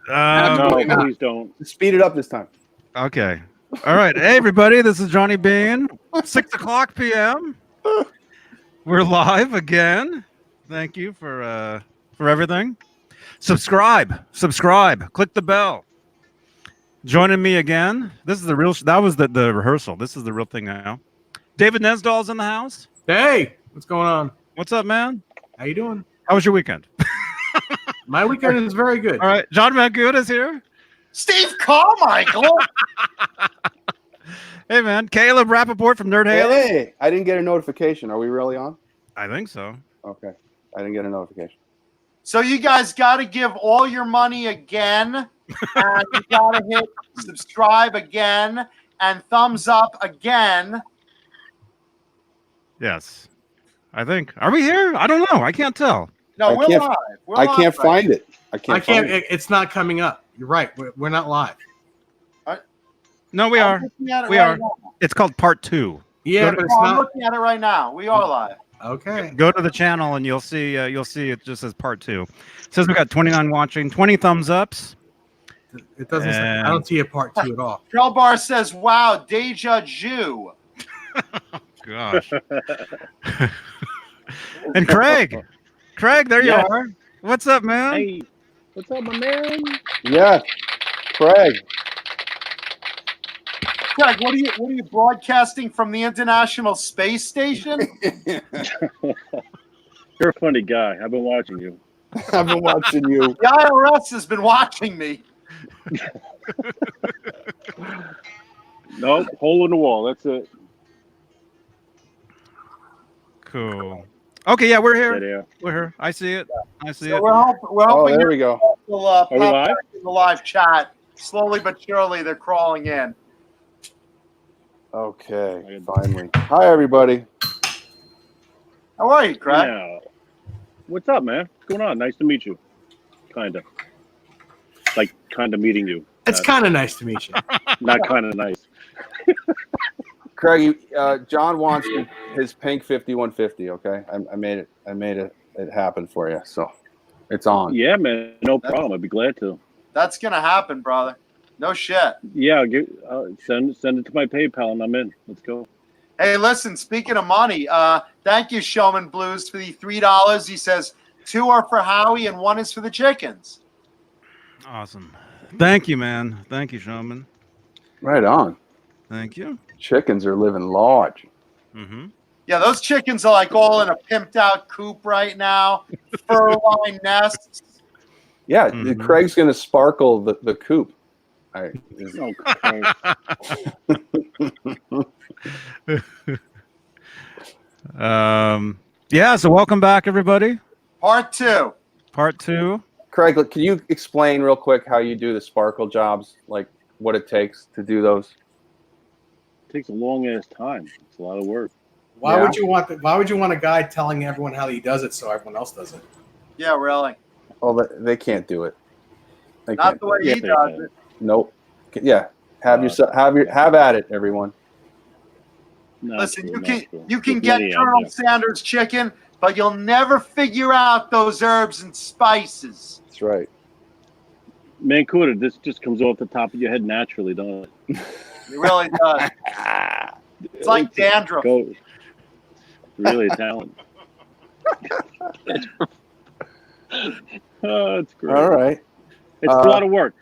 No, please don't. Speed it up this time. Okay. All right. Hey, everybody. This is Johnny Beane. 6:00 p.m. We're live again. Thank you for everything. Subscribe. Click the bell. Joining me again. This is the real. That was the rehearsal. This is the real thing now. David Nesdall's in the house. Hey, what's going on? What's up, man? How you doing? How was your weekend? My weekend is very good. All right. John Mangood is here. Steve Carmichael. Hey, man. Caleb Rappaport from Nerd Halo. Hey, I didn't get a notification. Are we really on? I think so. Okay. I didn't get a notification. So you guys got to give all your money again, and you got to hit subscribe again and thumbs up again. Yes. I think. Are we here? I don't know. I can't tell. No, we're live. I can't find it. I can't. It's not coming up. You're right. We're not live. No, we are. We are. It's called part 2. Yeah, but it's I'm not. looking at it right now. We are live. Okay. Go to the channel and you'll see it just says part 2. It says we got 29 watching, 20 thumbs ups. It doesn't. I don't see a part 2 at all. Trellbar says, "Wow, deja vu." Gosh. And Craig, there you are. What's up, man? Hey, what's up, my man? Yeah, Craig. Craig, what are you broadcasting from the International Space Station? You're a funny guy. I've been watching you. I've been watching you. The IRS has been watching me. Nope, hole in the wall. That's it. Cool. Okay, yeah, we're here. Yeah. We're here. I see it. So we're hoping there we go. will Are we pop live? back in the live chat. Slowly but surely, they're crawling in. Okay, finally. Hi, everybody. How are you, Craig? Yeah. What's up, man? What's going on? Nice to meet you. Kinda. Like, kinda meeting you. It's kind of nice to meet you. Not kinda nice. Craig, John wants his pink 5150. Okay, I made it happen for you. So it's on. Yeah, man. No problem. I'd be glad to. That's gonna happen, brother. No shit. Yeah, send it to my PayPal and I'm in. Let's go. Hey, listen, speaking of money, thank you, Showman Blues, for the $3. He says 2 are for Howie and 1 is for the chickens. Awesome. Thank you, man. Thank you, Showman. Right on. Thank you. Chickens are living large. Mm-hmm. Yeah, those chickens are like all in a pimped out coop right now. Fur-lined nests. Yeah, Mhm. Craig's gonna sparkle the coop. All right. Yeah, so welcome back, everybody. Part 2. Part 2. Craig, can you explain real quick how you do the sparkle jobs, like what it takes to do those? It takes a long ass time. It's a lot of work. Why would you want a guy telling everyone how he does it so everyone else does it? Yeah, really. Well, they can't do it. They Not can't. the way he does it. Nope. Yeah. Have at it, everyone. Not Listen, true, you not true. can There's get many out Colonel there. Sanders chicken, but you'll never figure out those herbs and spices. That's right. Mancuda, this just comes off the top of your head naturally, don't it? It really does. It's like dandruff. Go. Really a talent. Oh, it's great. All right. It's a lot of work.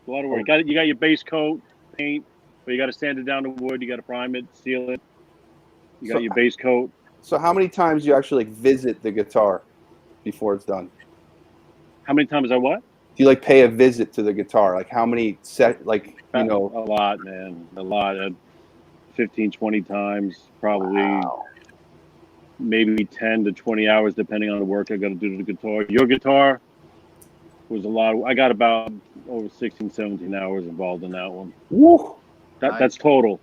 A lot of work. You got your base coat, paint, but you got to sand it down to wood. You got to prime it, seal it. You got your base coat. So how many times do you actually visit the guitar before it's done? How many times I what? Do you pay a visit to the guitar? Like how many A lot, man. A lot. 15, 20 times, probably. Wow. Maybe 10 to 20 hours, depending on the work I got to do to the guitar. Your guitar was a lot. I got about over 16, 17 hours involved in that one. Woo. That's total.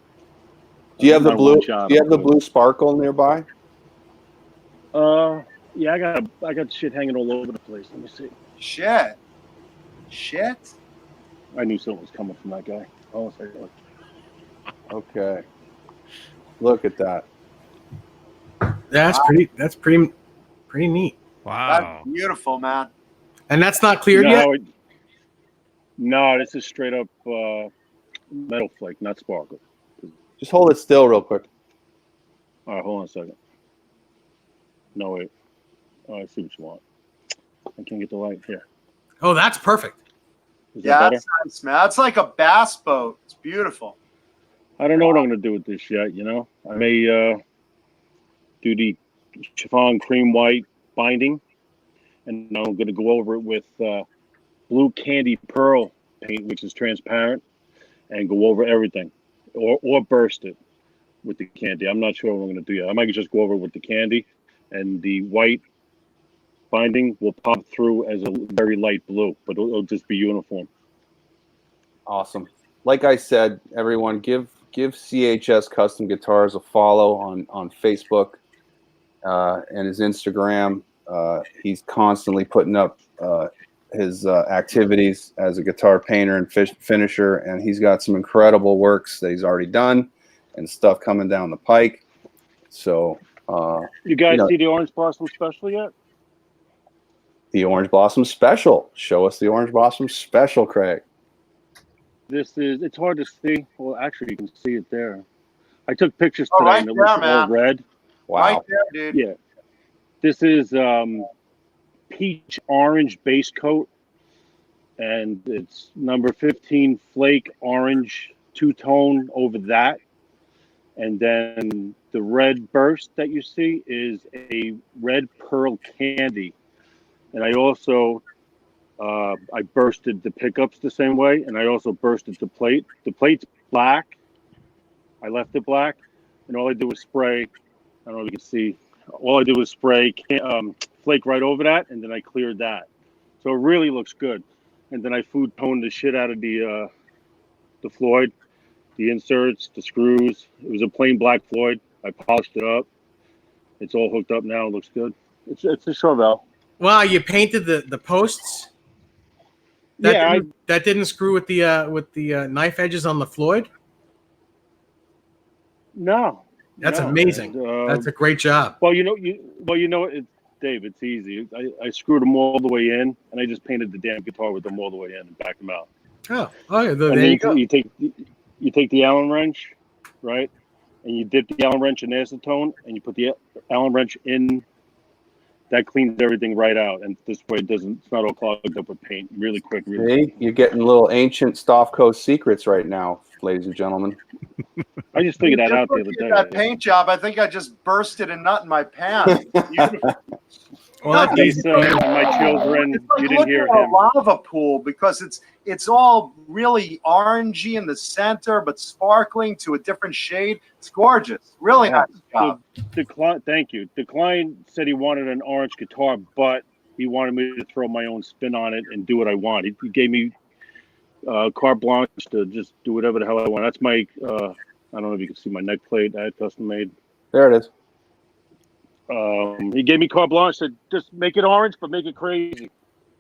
Do you have the Not blue? one Do shot, you have the of course. blue sparkle nearby? Yeah, I got shit hanging all over the place. Let me see. Shit. I knew something was coming from that guy. Oh, sorry. Okay. Look at that. That's pretty neat. Wow. That's beautiful, man. And that's not cleared yet. No, this is straight up metal flake, not sparkle. Just hold it still real quick. All right, hold on a second. No, wait. Oh, I see what you want. I can't get the light here. Oh, that's perfect. Is Yeah, that better? that's nice, man. That's like a bass boat. It's beautiful. I don't know what I'm going to do with this yet, you know. I may do the chiffon cream white binding, and I'm going to go over it with blue candy pearl paint, which is transparent, and go over everything, or burst it with the candy. I'm not sure what I'm going to do yet. I might just go over it with the candy, and the white binding will pop through as a very light blue, but it'll just be uniform. Awesome. Like I said, everyone, give CHS Custom Guitars a follow on Facebook and his Instagram. He's constantly putting up his activities as a guitar painter and finisher, and he's got some incredible works that he's already done and stuff coming down the pike. So, You guys see the Orange Blossom Special yet? The Orange Blossom Special. Show us the Orange Blossom Special, Craig. It's hard to see. Well, actually, you can see it there. I took pictures Oh, today, right and it there, looks all man. red. Wow. Right there, dude. Yeah. This is peach orange base coat, and it's number 15 flake orange two-tone over that. And then the red burst that you see is a red pearl candy. And I also I bursted the pickups the same way, and I also bursted the plate. The plate's black. I left it black, and all I did was spray. I don't know if you can see. All I did was spray flake right over that, and then I cleared that. So it really looks good. And then I food toned the shit out of the Floyd, the inserts, the screws. It was a plain black Floyd. I polished it up. It's all hooked up now. It looks good. It's a Chauvel. Wow, you painted the posts. That didn't screw with the knife edges on the Floyd. No. That's no. amazing. And, That's a great job. Well, Dave, it's easy. I screwed them all the way in, and I just painted the damn guitar with them all the way in and backed them out. Oh, yeah, there And you go. you take the Allen wrench, right? And you dip the Allen wrench in acetone, and you put the Allen wrench in. That cleans everything right out, and this way it's not all clogged up with paint. Really quick, really. See, you're getting little ancient Stavko secrets right now, ladies and gentlemen. I just figured that out the other day. That paint job, I think I just bursted a nut in my pants. Well, Lisa and my children, you didn't hear a him. lava pool because it's all really orangey in the center, but sparkling to a different shade. It's gorgeous. Really nice job. Thank you. The client said he wanted an orange guitar, but he wanted me to throw my own spin on it and do what I want. He gave me carte blanche to just do whatever the hell I want. That's my, I don't know if you can see my neck plate I had custom made. There it is. He gave me carte blanche, said, just make it orange, but make it crazy.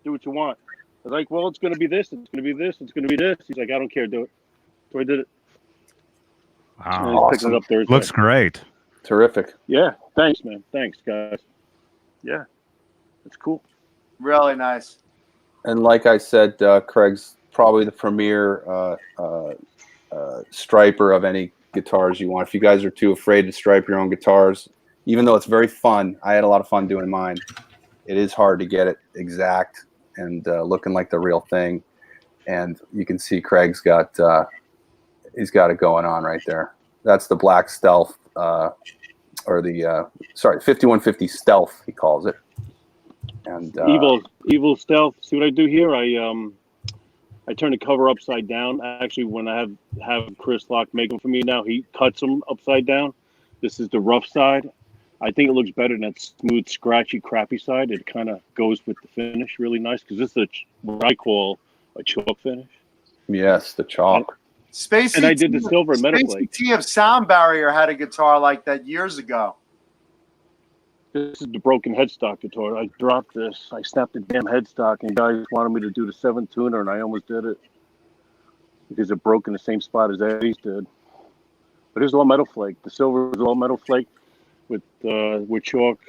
Do what you want. I was like, well, it's going to be this, it's going to be this, it's going to be this. He's like, I don't care, do it. So I did it. Wow. And he's picking it up Thursday. Looks great. Terrific. Yeah, thanks, man. Thanks, guys. Yeah, it's cool. Really nice. And like I said, Craig's probably the premier striper of any guitars you want. If you guys are too afraid to stripe your own guitars, even though it's very fun, I had a lot of fun doing mine. It is hard to get it exact and looking like the real thing. And you can see Craig's got he's got it going on right there. That's the Black Stealth, or the 5150 Stealth, he calls it. And evil Stealth. See what I do here? I turn the cover upside down. Actually, when I have Chris Locke make them for me now, he cuts them upside down. This is the rough side. I think it looks better than that smooth, scratchy, crappy side. It kind of goes with the finish really nice because this is what I call a chalk finish. Yes, the chalk. Spacey And I did the silver and metal plate. T of Sound Barrier had a guitar like that years ago. This is the broken headstock guitar. I dropped this. I snapped the damn headstock, and guys wanted me to do the 7-tuner, and I almost did it because it broke in the same spot as 80's did. But it was all metal flake. The silver was all metal flake with chalk.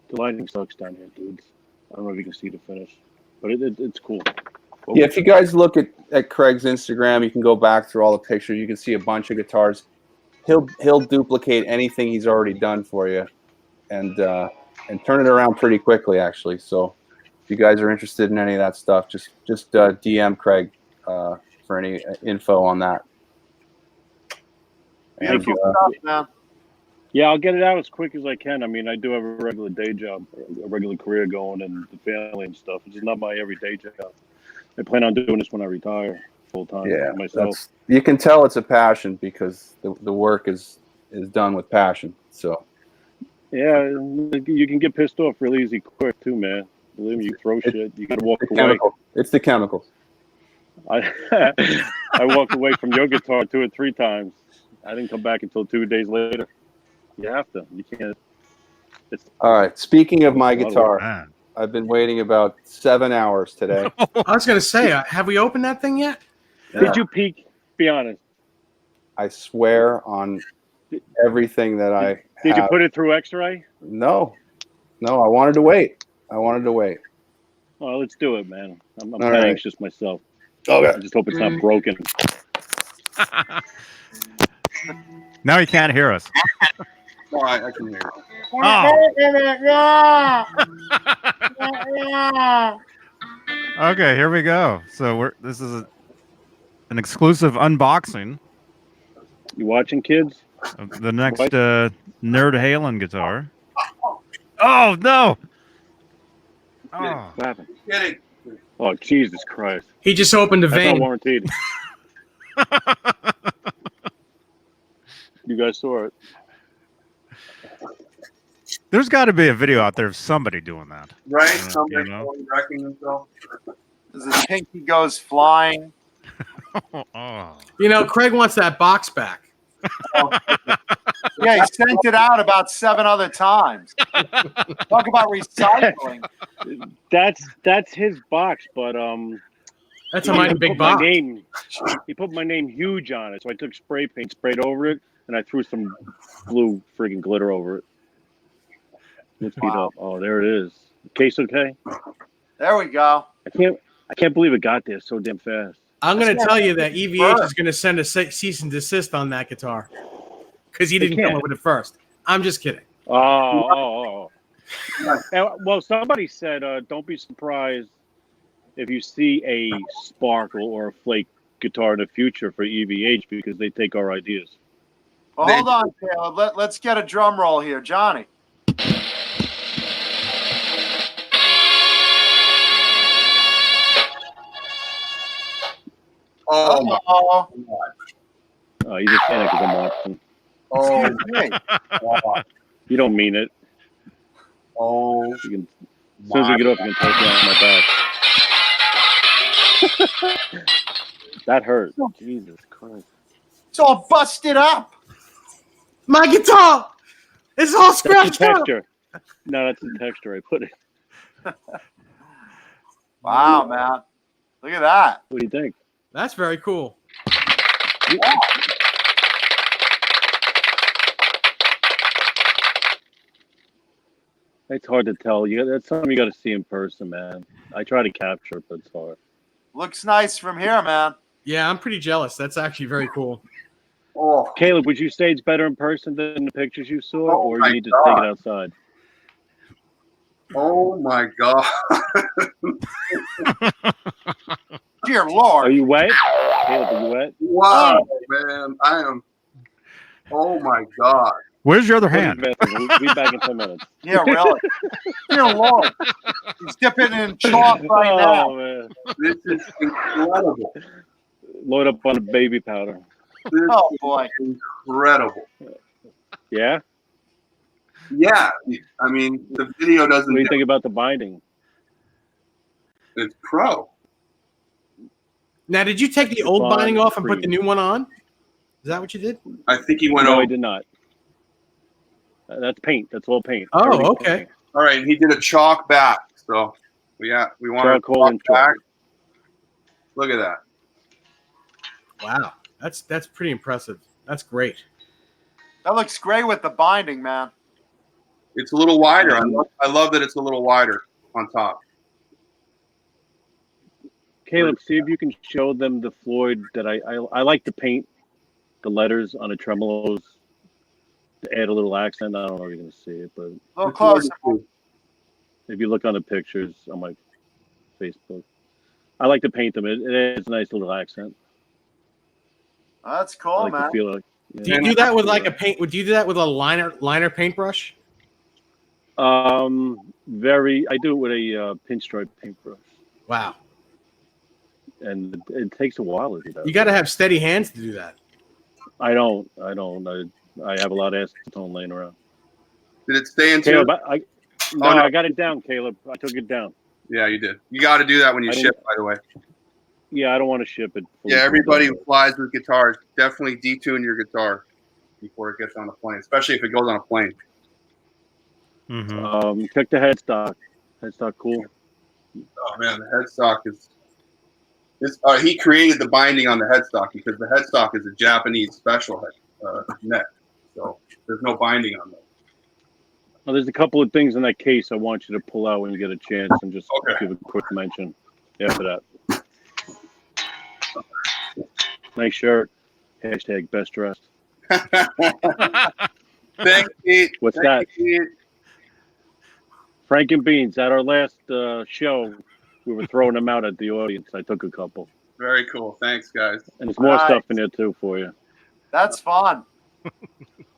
The lighting sucks down here, dudes. I don't know if you can see the finish, but it's cool. Cool. Yeah, if you guys look at Craig's Instagram, you can go back through all the pictures. You can see a bunch of guitars. He'll duplicate anything he's already done for you, and turn it around pretty quickly, actually. So if you guys are interested in any of that stuff, just DM Craig for any info on that. Beautiful you. stuff, man. Yeah, I'll get it out as quick as I can. I mean, I do have a regular day job, a regular career going, and the family and stuff. It's just not my everyday job. I plan on doing this when I retire full time. Yeah, myself. you can tell it's a passion because the work is done with passion. So Yeah, you can get pissed off real easy, quick too, man. Believe me, you throw shit, you gotta walk away. It's the chemicals. I walked away from your guitar 2 or 3 times. I didn't come back until 2 days later. You have to. You can't. All right. Speaking of my Wow. guitar, I've been waiting about 7 hours today. I was going to say, have we opened that thing yet? Did you peek? Be honest. I swear on everything that I Did you have. put it through X-ray? No. I wanted to wait. Well, let's do it, man. I'm All kind of right. anxious myself. Okay. I just hope it's not broken. Now he can't hear us. No, I can hear you. Okay, here we go. So this is an exclusive unboxing You watching, kids? of the next Nerd Halen guitar. Oh no! Oh. What happened? Kidding. Oh, Jesus Christ. He just opened a That's not vein. warranted. You guys saw it. There's got to be a video out there of somebody doing that. Right? You Somebody know? wrecking himself. As his pinky goes flying. Oh. You know, Craig wants that box back. Yeah, he sent it out about 7 other times. Talk about recycling. That's his box, but That's a mighty big box. He put my name huge on it, so I took spray paint, sprayed over it, and I threw some blue friggin' glitter over it. Let's beat up. Oh, there it is. Case okay? There we go. I can't believe it got there so damn fast. I'm going to tell you that EVH is going to send a cease and desist on that guitar because he didn't come up with it first. I'm just kidding. Oh. Well, somebody said, don't be surprised if you see a sparkle or a flake guitar in the future for EVH because they take our ideas. Well, hold on, Caleb. Let's get a drum roll here. Johnny. Oh, Oh, Oh, you just saying it because I'm watching. excuse me. You don't mean it. Oh, You can, as soon as we get off, you can take me on my back. That hurt. Jesus Christ. It's all busted up. My guitar! It's all That's the scratched up! texture. No, that's the texture I put it. Wow, man. Look at that. What do you think? That's very cool. It's hard to tell. That's something you got to see in person, man. I try to capture it, but it's hard. Looks nice from here, man. Yeah, I'm pretty jealous. That's actually very cool. oh, Caleb, would you say it's better in person than the pictures you saw, Oh or my you need to God. take it outside? oh my God. Dear Are Lord. you wet? Caleb, are you wet? Wow, man. I am. Oh my God. Where's your other Go to hand? the bathroom. We'll be back in 10 minutes. Yeah, really. Dear Lord. He's dipping in chalk right now. Oh, man. This is incredible. Load up on the baby powder. This Oh, is boy. incredible. Yeah? Yeah. I mean, the video doesn't. What do you think about the binding? It's pro. Now, did you take the old Fine, binding off and cream. put the new one on? Is that what you did? I think he went No, I over. did not. That's paint. That's all paint. Oh, Everything's okay. paint. All right, he did a chalk back. So we want Charcoal and a chalk back. chalk. Look at that. Wow. That's pretty impressive. That's great. That looks great with the binding, man. It's a little wider. I love that it's a little wider on top. Caleb, see if you can show them the Floyd that I like to paint the letters on the tremolos to add a little accent. I don't know if you're going to see it, but A little closer. if you look on the pictures on my Facebook, I like to paint them. It adds a nice little accent. That's I cool, like to man. feel like. Do you do that with like a paint? Would you do that with a liner paintbrush? I do it with a pinstripe paintbrush, Wow. and it takes a while to do that. You got to have steady hands to do that. I don't. I have a lot of acetone laying around. Did it stay into? Caleb, I got it down, Caleb. I took it down. Yeah, you did. You got to do that when you ship, by the way. Yeah, I don't want to ship it. Yeah, everybody who flies with guitars, definitely detune your guitar before it gets on a plane, especially if it goes on a plane. Mm-hmm. Check the headstock. Headstock cool. Oh man, the headstock is. He created the binding on the headstock because the headstock is a Japanese special neck, so there's no binding on that. Well, there's a couple of things in that case I want you to pull out when you get a chance and just give a quick mention after that. Nice shirt. Hashtag best dressed. Thanks, Pete. What's Thank that? you, Pete. Frank and Beans. At our last show, we were throwing them out at the audience. I took a couple. Very cool. Thanks, guys. And there's more stuff in there, too, for you. That's fun.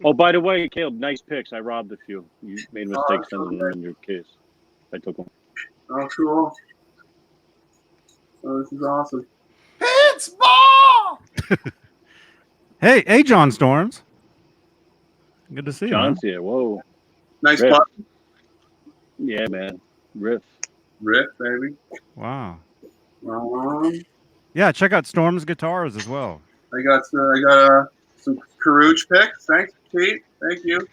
Oh, by the way, Caleb, nice picks. I robbed a few. You made a mistake sending them in your case. I took them. Oh, cool. Oh, this is awesome. It's ball! Hey, John Storms. Good to see you. John's here. Whoa. Nice Riff. button. Yeah, man. Riff. Riff, baby. Wow. Yeah, check out Storm's guitars as well. I got some Karuch picks. Thanks, Pete. Thank you.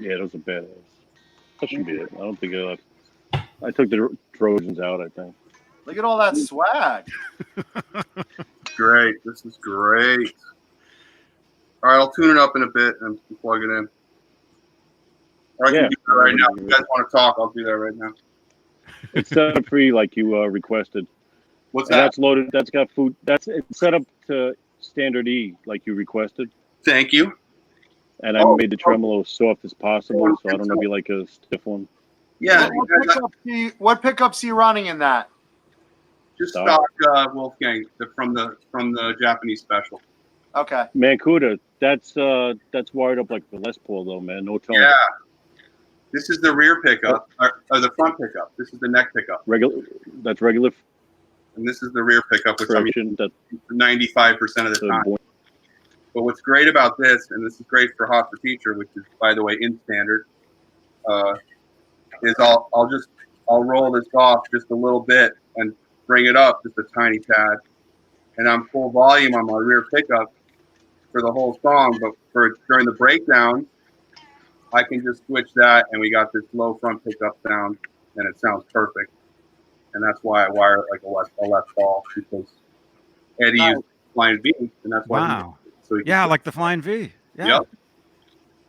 Yeah, those are badass. That should be it. I don't think I took the Trojans out, I think. Look at all that swag. Great. This is great. All right, I'll tune it up in a bit and plug it in. Or I can do that right now. If you guys want to talk, I'll do that right now. It's set up free like you requested. What's And that? that's loaded. That's got food. It's set up to standard E like you requested. Thank you. And I made the tremolo as soft as possible, so I don't know if you like a stiff one. Yeah. What pickups are you running in that? Just stock Wolfgang from the Japanese special. Okay. Mancuda, that's wired up like the Les Paul though, man. No tone. Yeah. This is the rear pickup or the front pickup. This is the neck pickup. That's regular. And this is the rear pickup, which I mean, That 95% of the time. But what's great about this, and this is great for Hot for Teacher, which is by the way in standard, is I'll roll this off just a little bit and bring it up just a tiny tad, and I'm full volume on my rear pickup for the whole song. But during the breakdown, I can just switch that, and we got this low front pickup sound, and it sounds perfect. And that's why I wire it like a Les Paul, because Eddie used Flying V, and that's why. Wow. Like the Flying V. Yeah. Yep.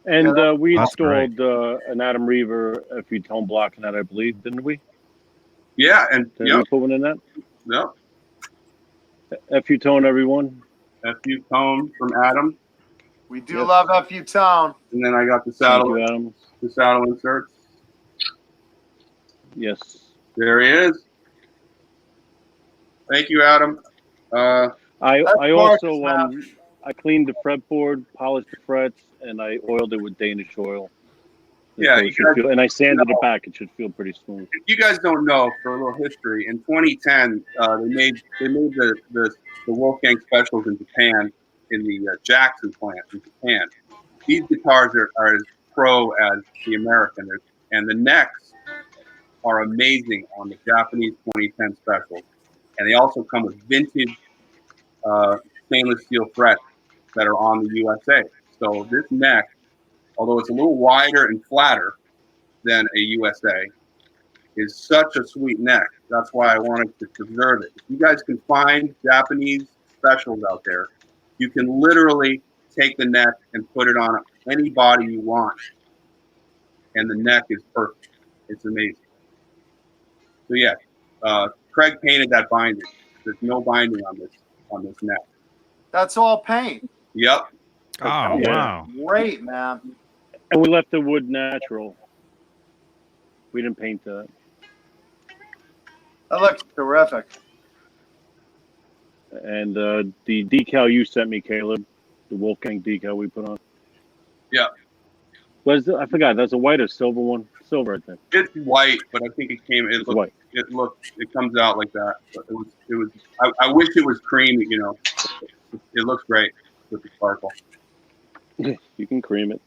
And we installed an Adam Reaver FU tone block in that, I believe, didn't we? Yeah, and Did we put one in that? Yep. FU tone, everyone. FU tone from Adam. We do love FU tone. And then I got the saddle. Thank you, Adam. The saddle inserts. Yes. There he is. Thank you, Adam. I also I cleaned the fretboard, polished the frets, and I oiled it with Danish oil. Yeah, and I sanded it back. It should feel pretty smooth. If you guys don't know, for a little history, in 2010, they made the Wolfgang specials in Japan, in the Jackson plant in Japan. These guitars are as pro as the American, and the necks are amazing on the Japanese 2010 specials. And they also come with vintage stainless steel frets that are on the USA. So this neck, although it's a little wider and flatter than a USA, is such a sweet neck. That's why I wanted to preserve it. If you guys can find Japanese specials out there, you can literally take the neck and put it on any body you want. And the neck is perfect. It's amazing. So yeah, Craig painted that binding. There's no binding on this neck. That's all paint. Yep. Oh, Yeah. wow. Great, man. And we left the wood natural. We didn't paint that. That looks terrific. And the decal you sent me, Caleb, the Wolfgang decal we put on. Yeah. I forgot. That's a white or silver one? Silver, I think. It's white, but I think It's white. it comes out like that. But it was. I wish it was cream. You know, it looks great with the sparkle. You can cream it.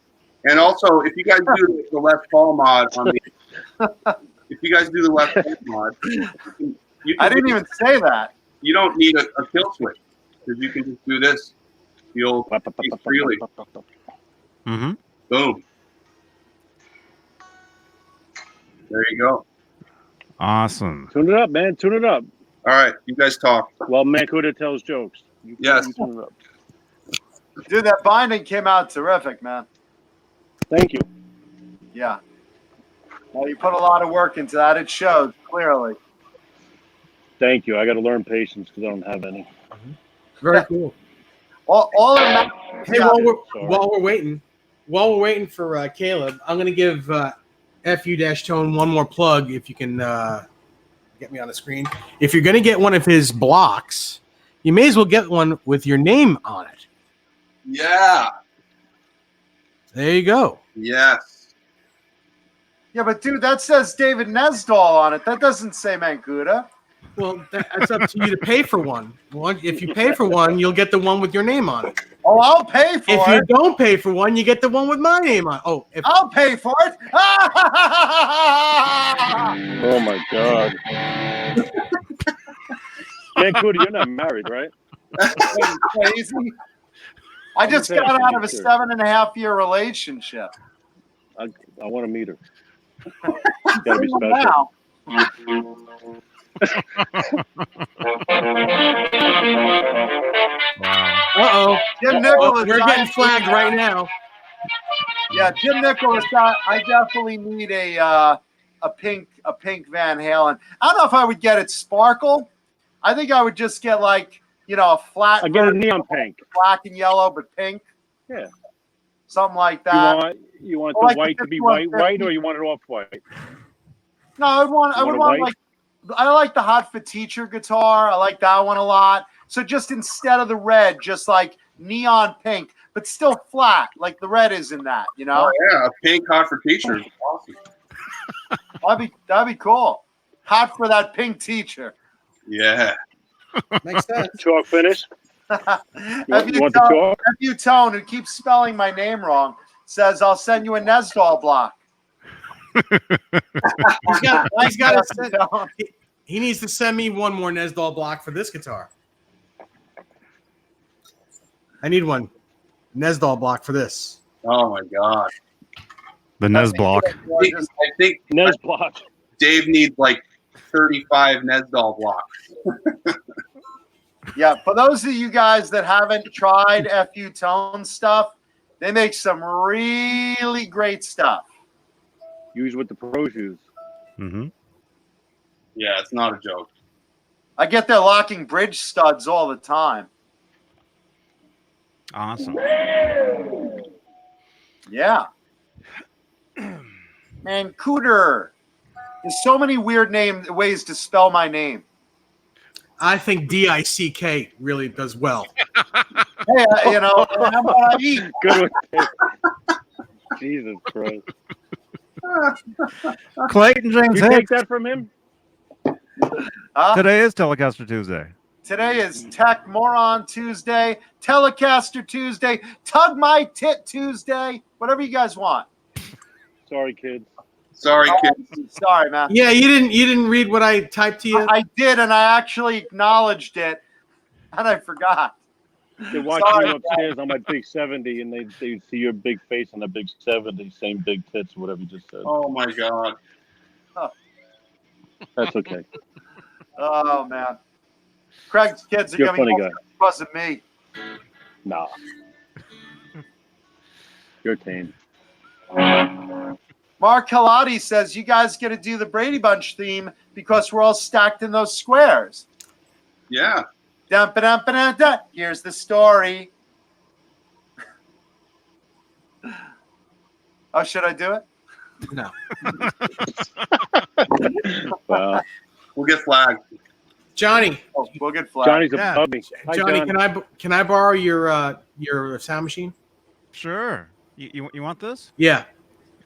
And also, if you guys do the Les Paul mod on the, if you guys do the Les Paul mod, I didn't even say that. You don't need a kill switch because you can just do this. You'll speak freely. Mm-hmm. Boom. There you go. Awesome. Tune it up, man. Tune it up. All right, you guys talk. While Mancuda tells jokes. Yes. You tune it up. Dude, that binding came out terrific, man. Thank you. Yeah. Well, you put a lot of work into that. It shows clearly. Thank you. I got to learn patience because I don't have any. Very cool. All of Hey, while we're waiting for Caleb, I'm gonna give FU-Tone one more plug. If you can get me on the screen. If you're gonna get one of his blocks, you may as well get one with your name on it. Yeah. There you go. Yes. Yeah, but dude, that says David Nesdall on it. That doesn't say Mancuda. Well, that's up to you to pay for one. If you pay for one, you'll get the one with your name on it. Oh, I'll pay for If it. you don't pay for one, you get the one with my name on it. Oh, I'll pay for it. Oh, my God. Mancuda, you're not married, right? Crazy. I just got out of a 7.5-year relationship. I want to meet her. It's got to be special. Now. Wow. uh-oh. Jim Nicholas. We're getting flagged right now. Yeah, Jim Nicholas. I definitely need a pink Van Halen. I don't know if I would get it sparkle. I think I would just get a flat. I get a neon pink. Black and yellow, but pink. Yeah. Something like that. You want Or the white to be white, or you want it off white? No, I would want white? I like the Hot for Teacher guitar. I like that one a lot. So just instead of the red, just like neon pink, but still flat, like the red is in that, you know? Oh yeah, a pink Hot for Teacher is awesome. That'd be cool. Hot for that pink teacher. Yeah. Makes sense. Chalk finish. You want the chalk? FU-Tone, who keeps spelling my name wrong, says I'll send you a Nesdall block. He needs to send me one more Nesdall block for this guitar. I need one Nesdall block for this. Oh my God. The Nez block. I think Nez block. Dave needs like 35 Nesdall blocks. Yeah, for those of you guys that haven't tried FU-Tone stuff, they make some really great stuff. Use what the pros use. Mm-hmm. Yeah, it's not a joke. I get their locking bridge studs all the time. Awesome. Yeah. Man, Cooter. There's so many weird ways to spell my name. I think DICK really does well. Hey, how about I eat? Good one. Jesus Christ. Clayton James You take Hicks. that from him? Today is Telecaster Tuesday. Today is Tech Moron Tuesday, Telecaster Tuesday, Tug My Tit Tuesday, whatever you guys want. Sorry, kids. Sorry, kids. Sorry, man. Yeah, you didn't read what I typed to you. I did, and I actually acknowledged it, and I forgot. They're watching you upstairs on my big 70, and they see your big face on the big 70, same big tits, whatever you just said. Oh my God. That's okay. Oh, man. Craig's kids are You're a going to funny be guy. because of me. Nah. You're tame. Mark Halati says, you guys got to do the Brady Bunch theme because we're all stacked in those squares. Yeah. Dun, ba, dun, ba, dun, dun. Here's the story. Oh, should I do it? No. Wow. We'll get flagged. Johnny. Oh, we'll get flagged. Johnny's Yeah. above me. Hi, Johnny, John. can I borrow your sound machine? Sure. You want this? Yeah.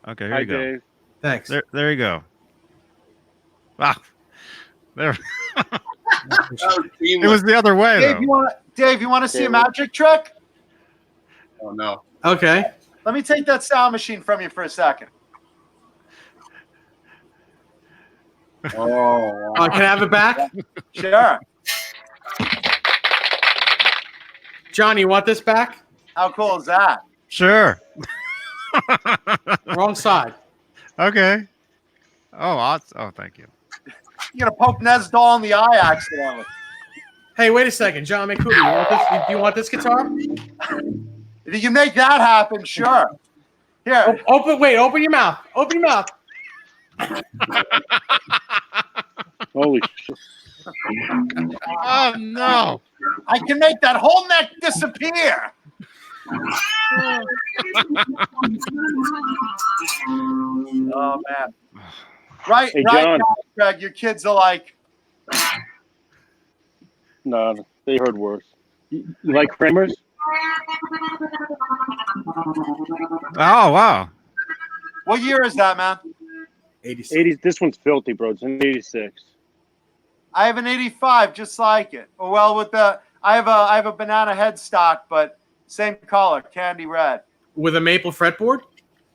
Okay, here Hi, you go. Dave. Thanks. There you go. Wow. There. That was It seamless. was the other way Dave, though. you want to see a Dave. magic trick? Oh, no. Okay. Let me take that sound machine from you for a second. Oh, Can I have it back? Sure. Johnny, you want this back? How cool is that? Sure. Wrong side. Okay. Oh, thank you. You're going to poke Nesdal in the eye accidentally. Hey, wait a second. John McCool, you want this? Do you want this guitar? If you can make that happen, sure. Here. Open your mouth. Open your mouth. Holy shit. Oh no. I can make that whole neck disappear. Oh, man. Right, Hey, right John. now, Greg, your kids are like, No, they heard worse. You like Kramers? Oh wow. what year is that, man? 86. 80s. This one's filthy, bro. It's an 86. I have an 85, just like it. Well, with the I have a banana headstock, but same color, candy red, With a maple fretboard?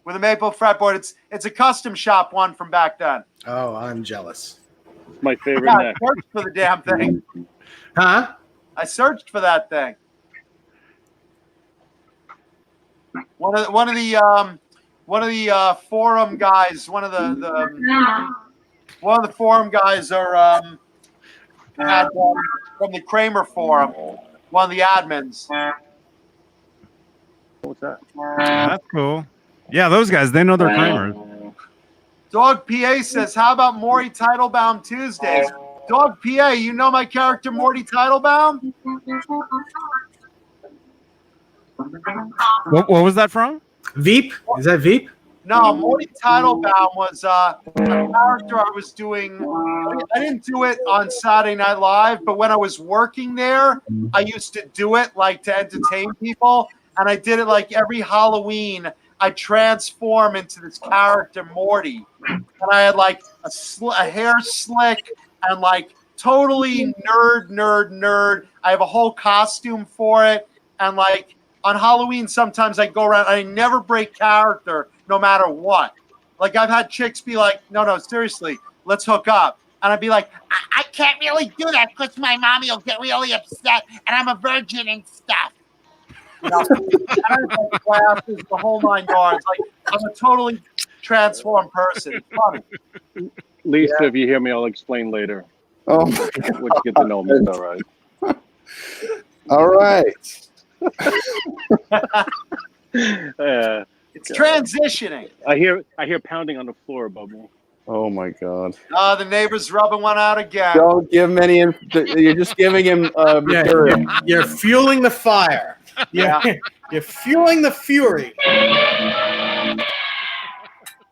with a maple fretboard. It's a custom shop one from back then. Oh, I'm jealous. It's my favorite Yeah, I neck. searched for the damn thing. Huh? I searched for that thing. One of the forum guys. One of the forum guys are had one from the Kramer forum. One of the admins. What's that? That's cool. Yeah, those guys, they know their Kramers. Dog PA says, "How about Maury Titlebaum Tuesdays?" Dog PA, you know my character Morty Titlebaum? What was that from? Veep? Is that Veep? No, Morty Titlebaum was a character I was doing. I didn't do it on Saturday Night Live, but when I was working there, I used to do it like to entertain people, and I did it like every Halloween. I transform into this character Morty, and I had like a hair slick and like totally nerd. I have a whole costume for it, and like on Halloween, sometimes I go around. I never break character, no matter what. Like I've had chicks be like, "No, seriously, let's hook up," and I'd be like, "I can't really do that because my mommy will get really upset, and I'm a virgin and stuff." You know, and I have classes, the whole 9 yards. Like I'm a totally transformed person. It's funny. Lisa, if you hear me, I'll explain later. Oh, Once you get to know me, it's all right. all right. It's transitioning. I hear pounding on the floor above me. Oh my God! The neighbor's rubbing one out again. Don't give him any. You're just giving him material. You're fueling the fire. Yeah. You're fueling the fury.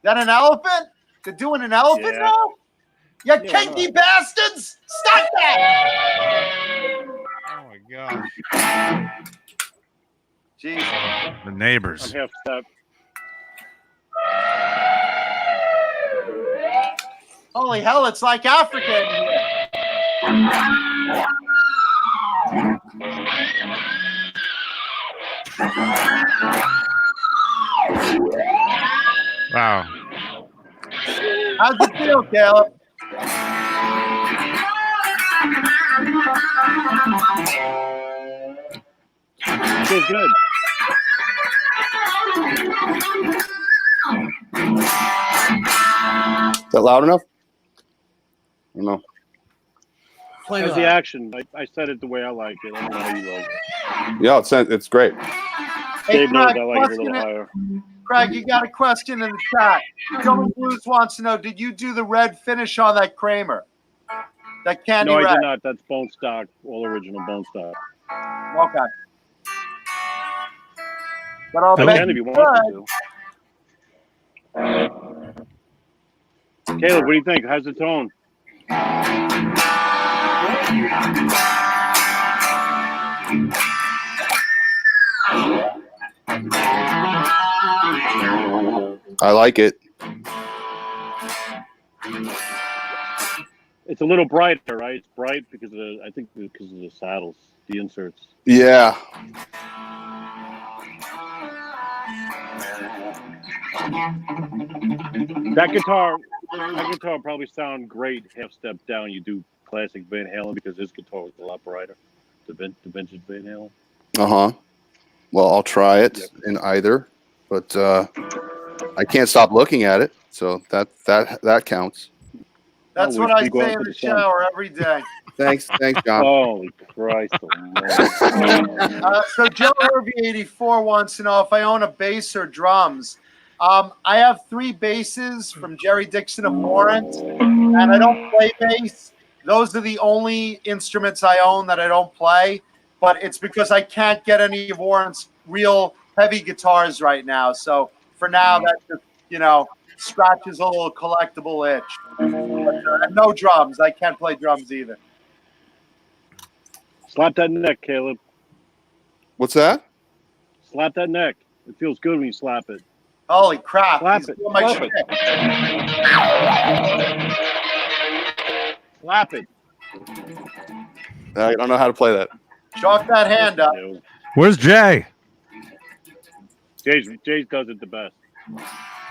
That an elephant? They're doing an elephant Yeah. now? You Yeah, kinky bastards! Stop that! Oh my gosh. Jeez. The I'm neighbors. half step. Holy hell, it's like Africa in here. Wow. How's it feel, Caleb? Feels good. Is that loud enough? I don't know. Play How's it the loud. action? I said it the way I like it. I don't know how you like it. Yeah, it's great. Hey, Dave knows Craig, I like it a little higher. Craig, you got a question in the chat. Joey Blues wants to know, did you do the red finish on that Kramer? That candy No, I red? did not. That's bone stock, all original bone stock. Okay. But I'll I bet can if you you want to. Caleb, what do you think? How's the tone? I like it. It's a little brighter, right? It's bright because of the, I think because of the saddles, the inserts. Yeah. That guitar will probably sound great half step down. You do classic Van Halen because his guitar was a lot brighter. The vintage Van Halen. Uh-huh. Well, I'll try it in either, but I can't stop looking at it, so that counts. That's what I say in the shower every day. Thanks, John. Holy Christ! So Joe Hervey 84 wants to know if I own a bass or drums. I have 3 basses from Jerry Dixon of Lawrence, and I don't play bass. Those are the only instruments I own that I don't play, but it's because I can't get any of Warren's real heavy guitars right now. So for now, that just, scratches a little collectible itch. But, no drums. I can't play drums either. Slap that neck, Caleb. What's that? Slap that neck. It feels good when you slap it. Holy crap. Slap He's it. doing my shit. Slap it. I don't know how to play that. Chalk that hand up. Where's Jay? Jay's does it the best.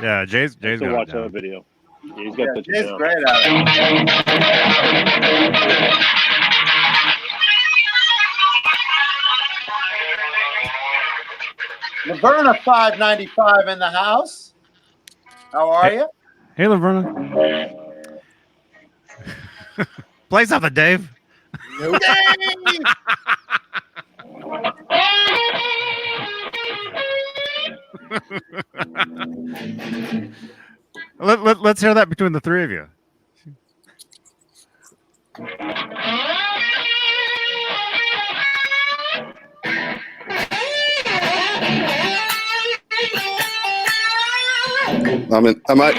Yeah, Jay's So got watch it down. that video. Yeah, he's got the Jay's great at it. Laverna 595 in the house. How are you? Hey, Laverna. Play something, Dave. Let's hear that between the 3 of you. I might.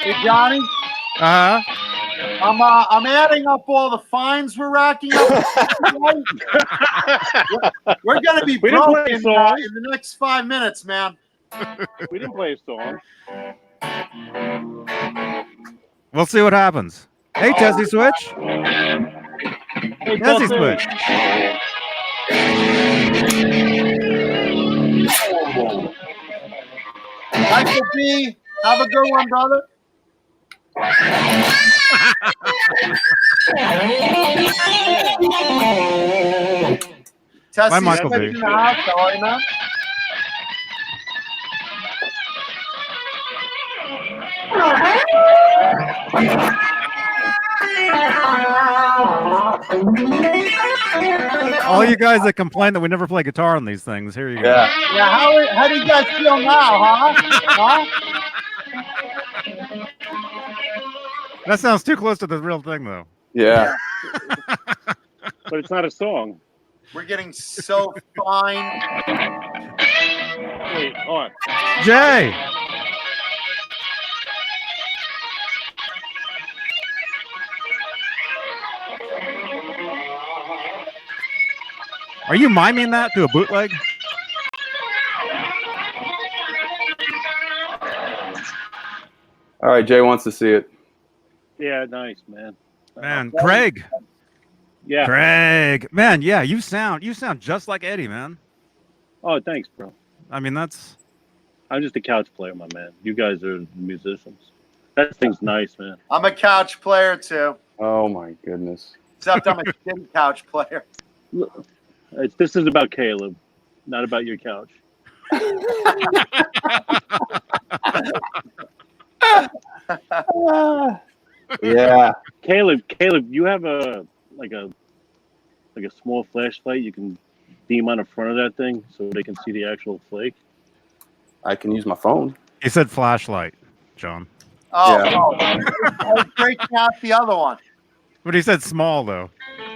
Hey, Johnny. Uh-huh. I'm adding up all the fines we're racking up. We're going to be We didn't broke play a in song. the next 5 minutes, man. We didn't play a song. We'll see what happens. Hey, Tessie Switch. Hey, Tessie Tessie. Switch. Michael B., have a good one, brother. Tessie Michael Switch B. in the house. How are you, man? All you guys that complain that we never play guitar on these things, here you go. Yeah. Yeah, how do you guys feel now, huh? That sounds too close to the real thing, though. Yeah. But it's not a song. We're getting so fine. Wait, hold on. Jay. Are you miming that to a bootleg? All right, Jay wants to see it. Yeah, nice, man. Man, Craig. Yeah. Craig. Man, yeah, you sound just like Eddie, man. Oh, thanks, bro. I mean, that's I'm just a couch player, my man. You guys are musicians. That thing's nice, man. I'm a couch player too, Oh my goodness. except I'm a shitty couch player. This is about Caleb, not about your couch. Yeah. Caleb, you have a small flashlight you can beam on the front of that thing so they can see the actual flake. I can use my phone. He said flashlight, John. Oh, Yeah. I was breaking out the other one. But he said small though.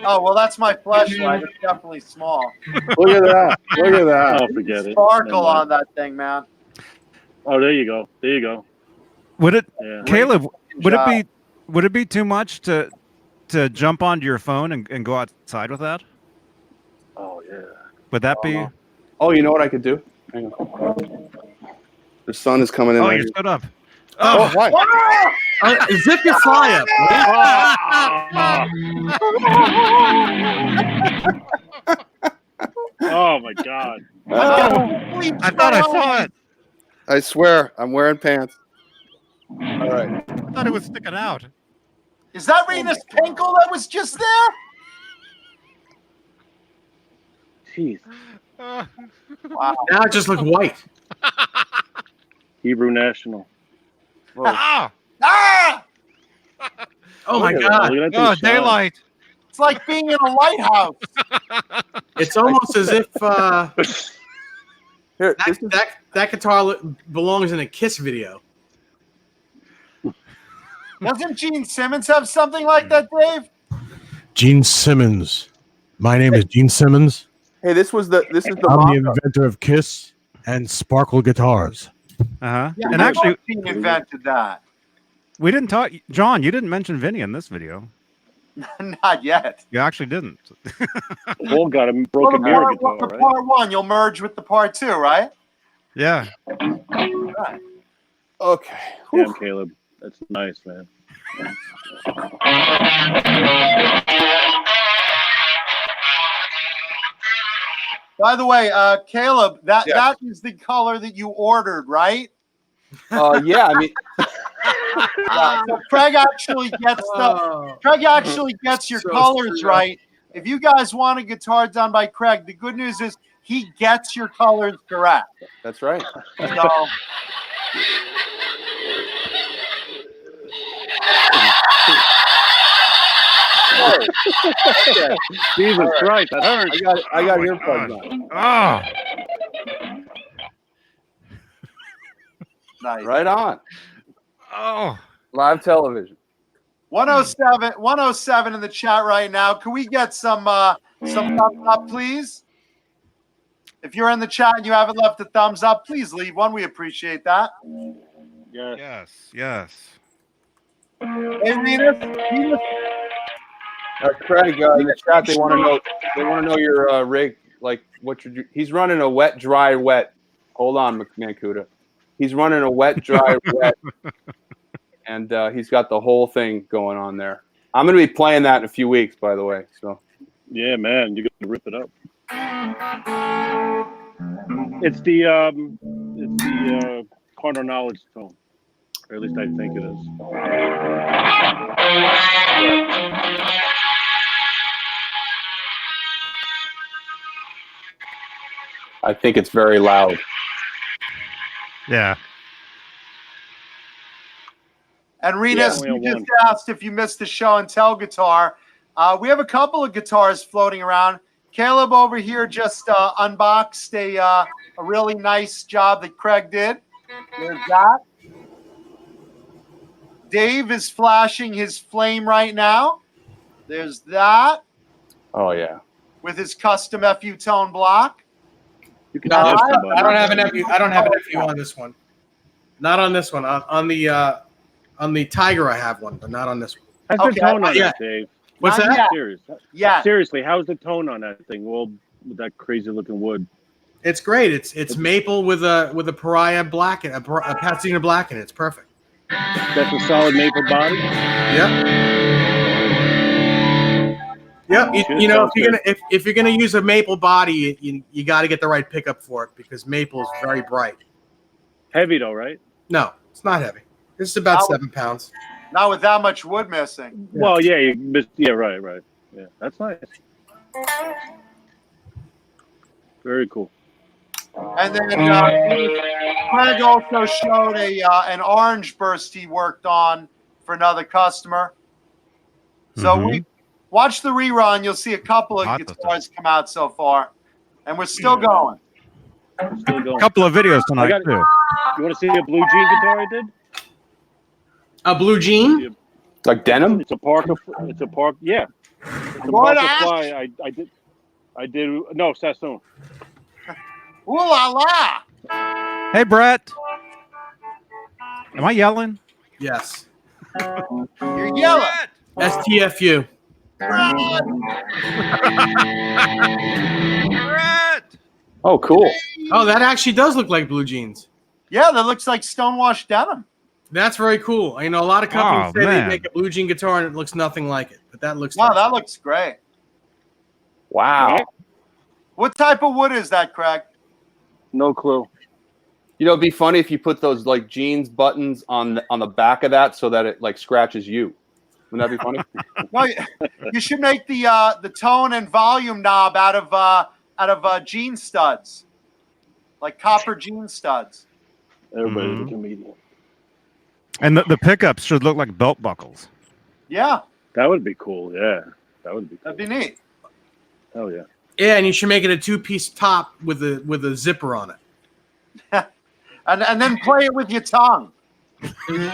Oh, well, that's my flashlight. It's definitely small. Look at that. Look at that. Oh, forget it. Sparkle on that thing, man. Oh, there you go. There you go. Would it, Yeah. Caleb? Good job. Would it be too much to jump onto your phone and go outside with that? Oh yeah. Would that be? Oh, you know what I could do? Hang on. The sun is coming in. Oh, right you here. stood up. Oh, what? Zip your fly up. Oh my God. I thought I saw it. I swear, I'm wearing pants. All right. I thought it was sticking out. Is that Renus Pinkle that was just there? Jeez. Wow. Now it just look white. Hebrew National. Ah! Ah! Oh my Look at God. that. Look at that Oh, thing shine. daylight. It's like being in a lighthouse. It's almost as if Here, this is, that guitar belongs in a Kiss video. Doesn't Gene Simmons have something like that, Dave? Gene Simmons. My name is Gene Simmons. hey, this is the I'm the mock-up. inventor of Kiss and Sparkle guitars. Uh-huh. Yeah, And I actually, thought Gene invented that. we didn't talk. John, you didn't mention Vinny in this video. Not yet. You actually didn't. Paul got a Well, broken the mirror part, guitar, the right? part one, you'll merge with the part two, right? Yeah. Right. Okay. Damn, Caleb. That's nice, man. By the way, Caleb, that Yes. is the color that you ordered, right? Yeah, I mean, So Craig actually gets your So colors screwed up. right. If you guys want a guitar done by Craig, the good news is he gets your colors correct. that's right. So Jesus Christ, that hurts. I got earplugs on. Oh. nice. Right on. Oh. Live television. 107 in the chat right now. Can we get some thumbs up, please? If you're in the chat and you haven't left a thumbs up, please leave one. We appreciate that. Yes. Yes. Yes. Hey, Renus, Craig, in the chat, they want to know your rig. Like what he's running a wet, dry, wet. Hold on, Mancuda. He's running a wet, dry, wet, and he's got the whole thing going on there. I'm going to be playing that in a few weeks, by the way. So Yeah, man, you're gonna rip it up. It's the carnal knowledge tone, or at least I think it is. I think it's very loud. Yeah. and Renus, Yeah, you only just one. asked if you missed the show and tell guitar. We have a couple of guitars floating around. Caleb over here just unboxed a really nice job that Craig did. There's that. Dave is flashing his flame right now. There's that Oh yeah. with his custom FU tone block. You can No, have I somebody. don't have an FU. I don't have an FU on this one. Not on this one. On the Tiger, I have one, but not on this one. How's Okay, the tone on yeah. that, Dave? What's Not that? yet. Serious. Yeah. Seriously, how's the tone on that thing? Well, with that crazy looking wood. It's great. It's maple with a pariah black and a pasadena black, and it's perfect. That's a solid maple body. Yep. Shit, You know, sounds good. if you're gonna use a maple body, you got to get the right pickup for it because maple is very bright. Heavy though, right? No, it's not heavy. This is about 7 pounds. Not with that much wood missing. Well, yeah, you missed. Yeah, right. Yeah, that's nice. Very cool. And then Craig also showed an orange burst he worked on for another customer. So we watch the rerun. You'll see a couple of guitars come out so far, and we're still going. A couple of videos tonight too. You want to see a blue jean guitar I did? A blue jean? Like denim? It's a Parker. Yeah. It's a Parker Fly. I did. No, Sassoon. Ooh la la! Hey, Brett. Am I yelling? Yes. You're yelling. STFU. Brett. Oh, cool. Oh, that actually does look like blue jeans. Yeah, that looks like stonewashed denim. That's very cool. You know, a lot of companies say man. they make a blue jean guitar and it looks nothing like it, but that looks. Wow, like that looks great. Wow. What type of wood is that, Craig? No clue. You know, it'd be funny if you put those like jeans buttons on the back of that so that it like scratches you. Wouldn't that be funny? No, you should make the tone and volume knob out of jean studs, like copper jean studs. Everybody's a comedian. And the pickups should look like belt buckles. Yeah, That would be cool. Yeah, that'd be neat. Hell yeah. Yeah, and you should make it a 2-piece top with a zipper on it. And then play it with your tongue. The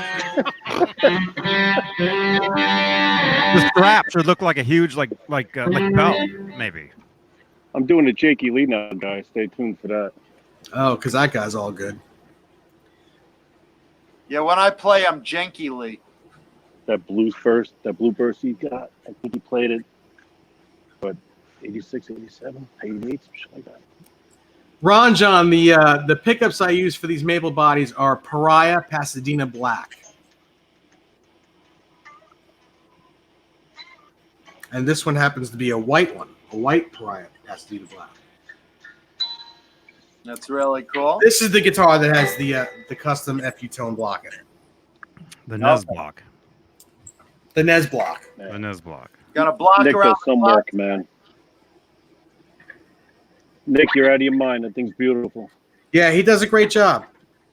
strap should look like a huge like belt, maybe. I'm doing a Jakey Lee now, guys. Stay tuned for that. Oh, because that guy's all good. Yeah, when I play, I'm janky Lee. That blue burst he got. I think he played it, but 86, 87, 88, some shit like that. Ron John, the pickups I use for these maple bodies are Pariah Pasadena Black. And this one happens to be a white one, a white Pariah Pasadena Black. That's really cool. This is the guitar that has the custom FU tone block in it. The Nez block. The Nez block. The Nez block. Got a block Nick around does some work, man. Nick, you're out of your mind. That thing's beautiful. Yeah, he does a great job.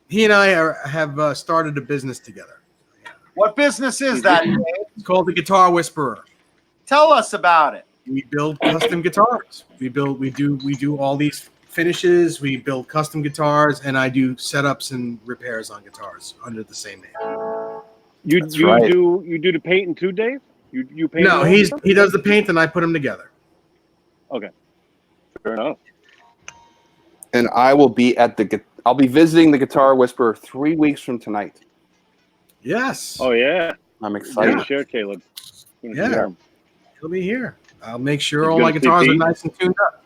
He and I have started a business together. What business is that, Dave? It's called the Guitar Whisperer. Tell us about it. We build custom guitars. We do all these finishes. We build custom guitars, and I do setups and repairs on guitars under the same name. You right. do the painting too, Dave? You paint? No, he does the paint, and I put them together. Okay. Fair enough. And I will be I'll be visiting the Guitar Whisperer 3 weeks from tonight. Yes. Oh yeah. I'm excited. Yeah. Share Caleb. Yeah. He'll be here. I'll make sure He's all gonna my guitars see are Beane. nice and tuned up.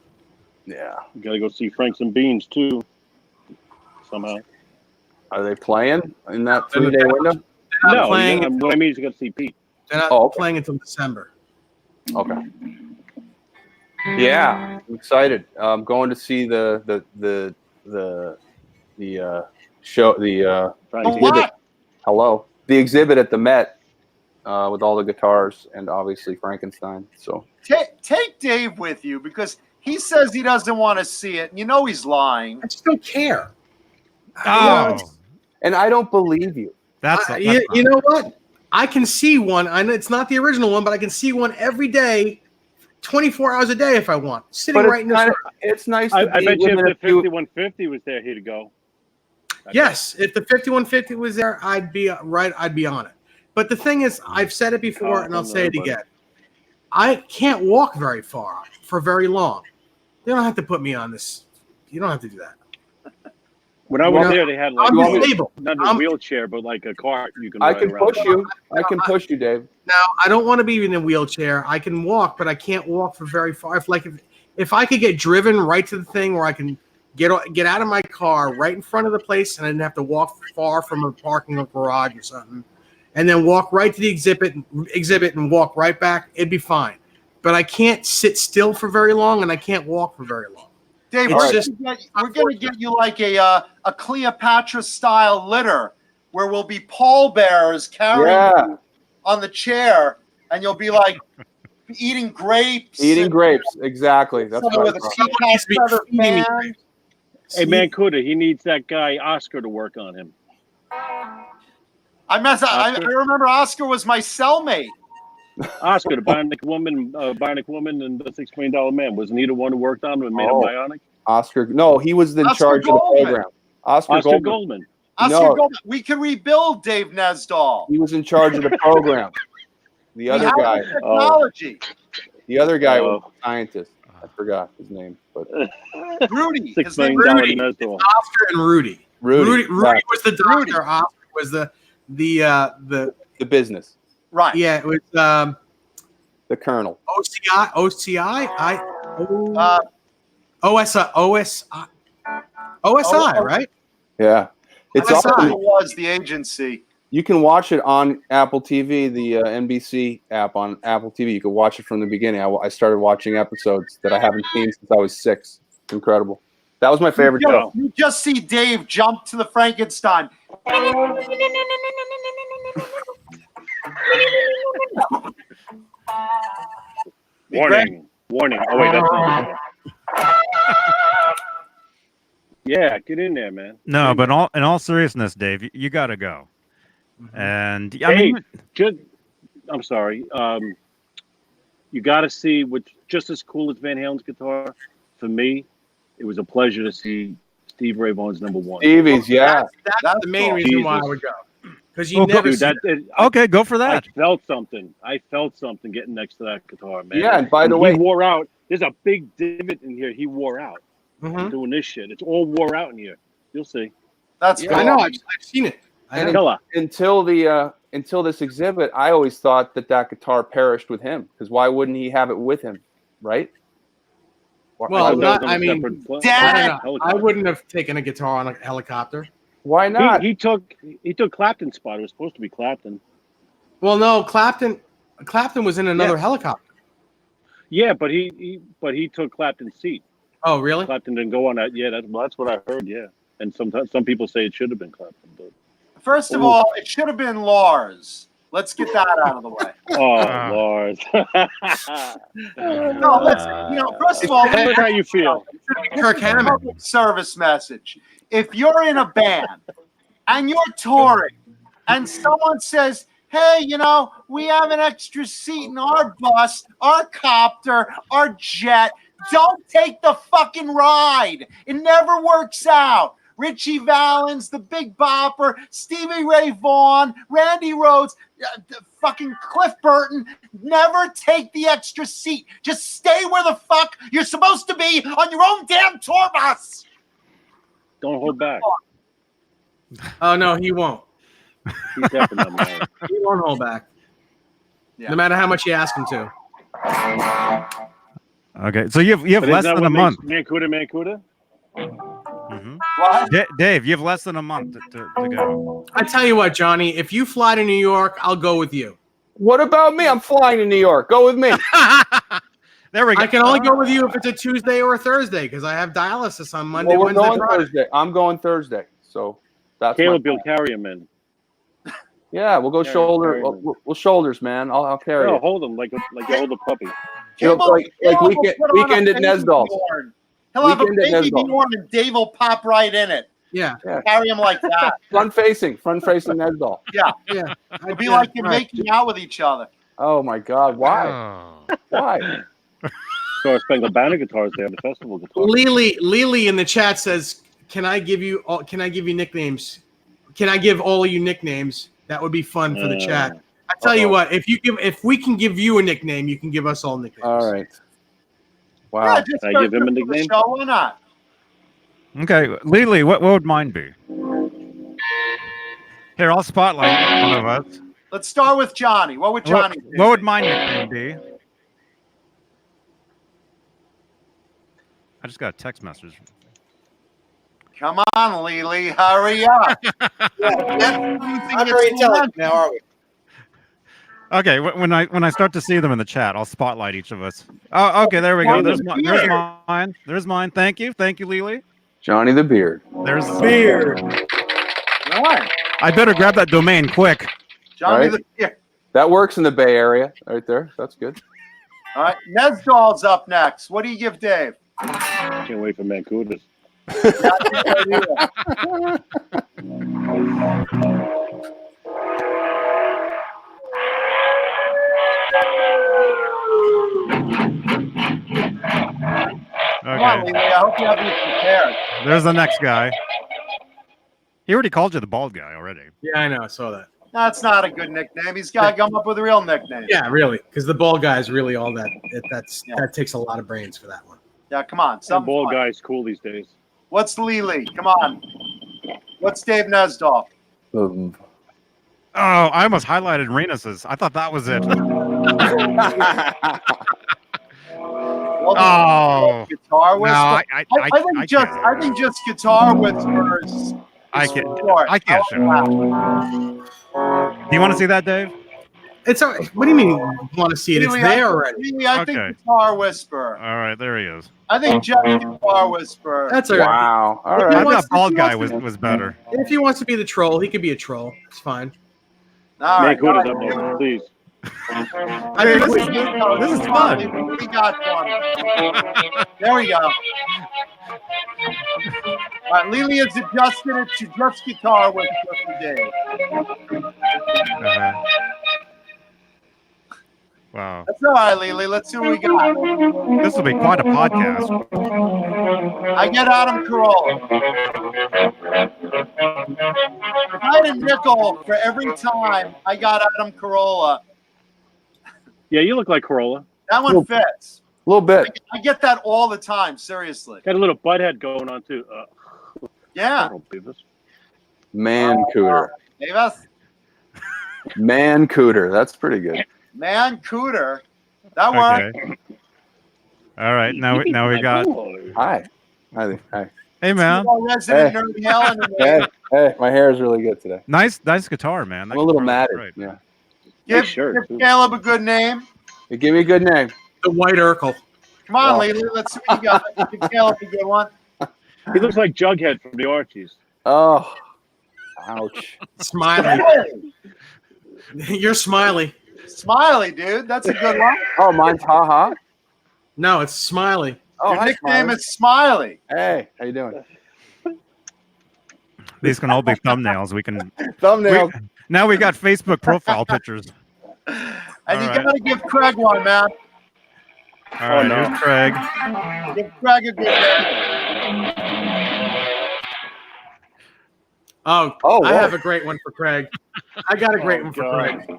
Yeah. You gotta go see Franks and Beans too. Somehow. Are they playing in that 3-day window? They're not No, playing. what I mean is you gotta see Pete. They're not Oh, okay. playing until December. Okay. Yeah, I'm excited. I'm going to see the show, the exhibit. Hello, the exhibit at the Met with all the guitars and obviously Frankenstein. So Take Dave with you because he says he doesn't want to see it. And you know he's lying. I just don't care. Oh, and I don't believe you. that's You know what? I can see one. I know it's not the original one, but I can see one every day, 24 hours a day if I want. Sitting right in this room. It's nice. I To be bet you if within the a few- 5150 was there, he'd go. Yes, if the 5150 was there, I'd be right. I'd be on it. But the thing is, I've said it before, and I'll say it again. I can't walk very far for very long. You don't have to put me on this. You don't have to do that. When I was there, they had like I'm disabled. not a wheelchair, but like a cart you can. I ride can around. push you. I can push you, Dave. Now, I don't want to be in a wheelchair. I can walk, but I can't walk for very far. If I could get driven right to the thing where I can get out of my car right in front of the place, and I didn't have to walk far from a parking lot garage or something, and then walk right to the exhibit and walk right back, it'd be fine. But I can't sit still for very long, and I can't walk for very long. Dave, It's we're just going to get you like a Cleopatra style litter where we'll be pallbearers carrying you on the chair, and you'll be like eating grapes. Eating grapes, exactly. That's Someone what with I a thought. peacock feather fan. Hey, Mancuda, he needs that guy Oscar to work on him. I remember Oscar was my cellmate. Oscar, the Bionic Woman, and the $6 Million Man. Wasn't he the one who worked on him and made him bionic? Oscar, no, he was in charge of the program. Oscar Goldman. Oscar Goldman. We can rebuild Dave Nesdall. He was in charge of the program. The other guy. Technology. The other guy was a scientist. I forgot his name, but Rudy. $6 million Nesdall. Oscar and Rudy. Rudy was the doctor. Oscar was the business. Right. Yeah, it was the colonel. OSI, right? Yeah. It's OSI was the agency. You can watch it on Apple TV, the NBC app on Apple TV. You can watch it from the beginning. I started watching episodes that I haven't seen since I was 6. Incredible. That was my favorite show. You just see Dave jump to the Frankenstein. Warning. Oh, wait, that's not Yeah, get in there, man. No, but in all seriousness, Dave, you got to go. And I'm sorry. You got to see what's just as cool as Van Halen's guitar. For me, it was a pleasure to see Steve Ray Vaughan's number 1. Stevie's, yeah. That's the main reason why I would go. Because you okay, go for that. I felt something getting next to that guitar, man. Yeah, and by the way, he wore out. There's a big divot in here. He wore out. Doing this shit. It's all wore out in here. You'll see. That's I know. I've seen it. Until this exhibit, I always thought that guitar perished with him. Because why wouldn't he have it with him, right? Well, I wouldn't have taken a guitar on a helicopter. Why not? He took Clapton's spot. It was supposed to be Clapton. Well, no, Clapton was in another helicopter. Yeah, but he took Clapton's seat. Oh, really? Clapton didn't go on that. Yeah, that's what I heard. Yeah, and sometimes some people say it should have been Clapton. But first of all, it should have been Lars. Let's get that out of the way. Oh, Lars. No, listen. First of all, that's how you feel. Kirk Hammett. Service message. If you're in a band and you're touring, and someone says, "Hey, we have an extra seat in our bus, our copter, our jet," don't take the fucking ride. It never works out. Richie Valens, the Big Bopper, Stevie Ray Vaughan, Randy Rhoads, fucking Cliff Burton, never take the extra seat. Just stay where the fuck you're supposed to be on your own damn tour bus. Don't hold back. Oh, no, he won't. He's definitely not. He won't hold back. Yeah. No matter how much you ask him to. Okay, so you have less than a month. Mancuda? What? Dave, you have less than a month to go. I tell you what, Johnny, if you fly to New York, I'll go with you. What about me? I'm flying to New York. Go with me. There we go. I can only go with you if it's a Tuesday or a Thursday because I have dialysis on Monday, Wednesday, Friday. Thursday. I'm going Thursday, so that's Caleb will carry him in. Yeah, we'll go we'll shoulders, man. I'll carry you. It. Hold him like you hold a puppy. Like weekend at Nesdall. He'll have a baby Bjorn and Dave will pop right in it. Yeah. Carry him like that. Front facing Nesdall. Yeah. Yeah. It'll be like you're making out with each other. Oh my God! Why? Oh. Why? So I spent the band of guitars there, the festival guitars. Lily in the chat says, "Can I give you nicknames? Can I give all of you nicknames? That would be fun for the chat." I tell you what, if we can give you a nickname, you can give us all nicknames. All right. Wow. Yeah, can I give him a nickname? Why not? Okay, Lily, what would mine be? Here, I'll spotlight one of us. Let's start with Johnny. What would Johnny do? What would my nickname be? I just got a text message. Come on, Lily, hurry up. I'm very intelligent now, are we? Okay, when I start to see them in the chat, I'll spotlight each of us. Oh, okay, there we go. There's mine. There's mine. Thank you, Lily. Johnny the Beard. There's Beard. All right. I better grab that domain quick. Johnny Right. the That works in the Bay Area, right there. That's good. All right, Nesdal's up next. What do you give Dave? Can't wait for Mancudas. Come on, Okay. Lily. I hope you have these prepared. There's the next guy. He already called you the bald guy already. Yeah, I know. I saw that. That's not a good nickname. He's got to come up with a real nickname. Yeah, really, because the ball guy is really all that. Yeah. That takes a lot of brains for that one. Yeah, come on. Some Something ball fun. guy's cool these days. What's Lily? Come on. What's Dave Nesdal? Um, Oh, I almost highlighted Renus's. I thought that was it. Oh. Guitar No, whisperer. I I think just guitar whispers. I is can't. short. I can't I show. like Do you want to see that, Dave? It's all right. What do you mean you want to see it? It's Lily, there I already. Lily, I think Okay. guitar whisperer. All right, there he is. I think just guitar whisperer. That's all right. wow. All If he right. I wants- thought bald if he guy wants was better. If he wants to be the troll, he could be a troll. It's fine. All right, Mancudas all up right. next, please. I mean, this is fun. We got one. There we go. All right, Lily has adjusted it to just guitar whisper today. Uh-huh. Wow, That's all right, Lily. Let's see what we got. this will be quite a podcast. I get Adam Carolla. If I had a nickel for every time I got Adam Carolla, Yeah, you look like Corolla. that one fits. A little bit. I get that all the time, seriously. Got a little butt head going on too. Yeah. I don't believe this. Man cooter. Davis, Man cooter. That's pretty good. man cooter. That worked. Okay. All right, now we got. Hi. Hi. Hey man, Resident Hey. Nerd Helen. Hey. Hey. My hair is really good today. nice guitar, man. That I'm a little guitar matted. looks great. Yeah. Give, Nice shirt, give too. Caleb a good name. Hey, give me a good name. The White Urkel. Come on, Oh. Lily. Let's see what you got. Give Caleb a good one. He looks like Jughead from the Archies. Oh. Ouch. Smiley. Hey, You're Smiley. Smiley, dude. That's a good one. Oh, mine's haha. No, it's Smiley. Oh, Your hi, nickname Smiley. is Smiley. Hey, how you doing? These can all be thumbnails. We can. Thumbnail. Now we got Facebook profile pictures. And All you right. gotta give Craig one, man. All right, no. here's Craig. Give Craig a good name. Oh, Oh, I whoa. have a great one for Craig. I got a great Oh, one for God. Craig.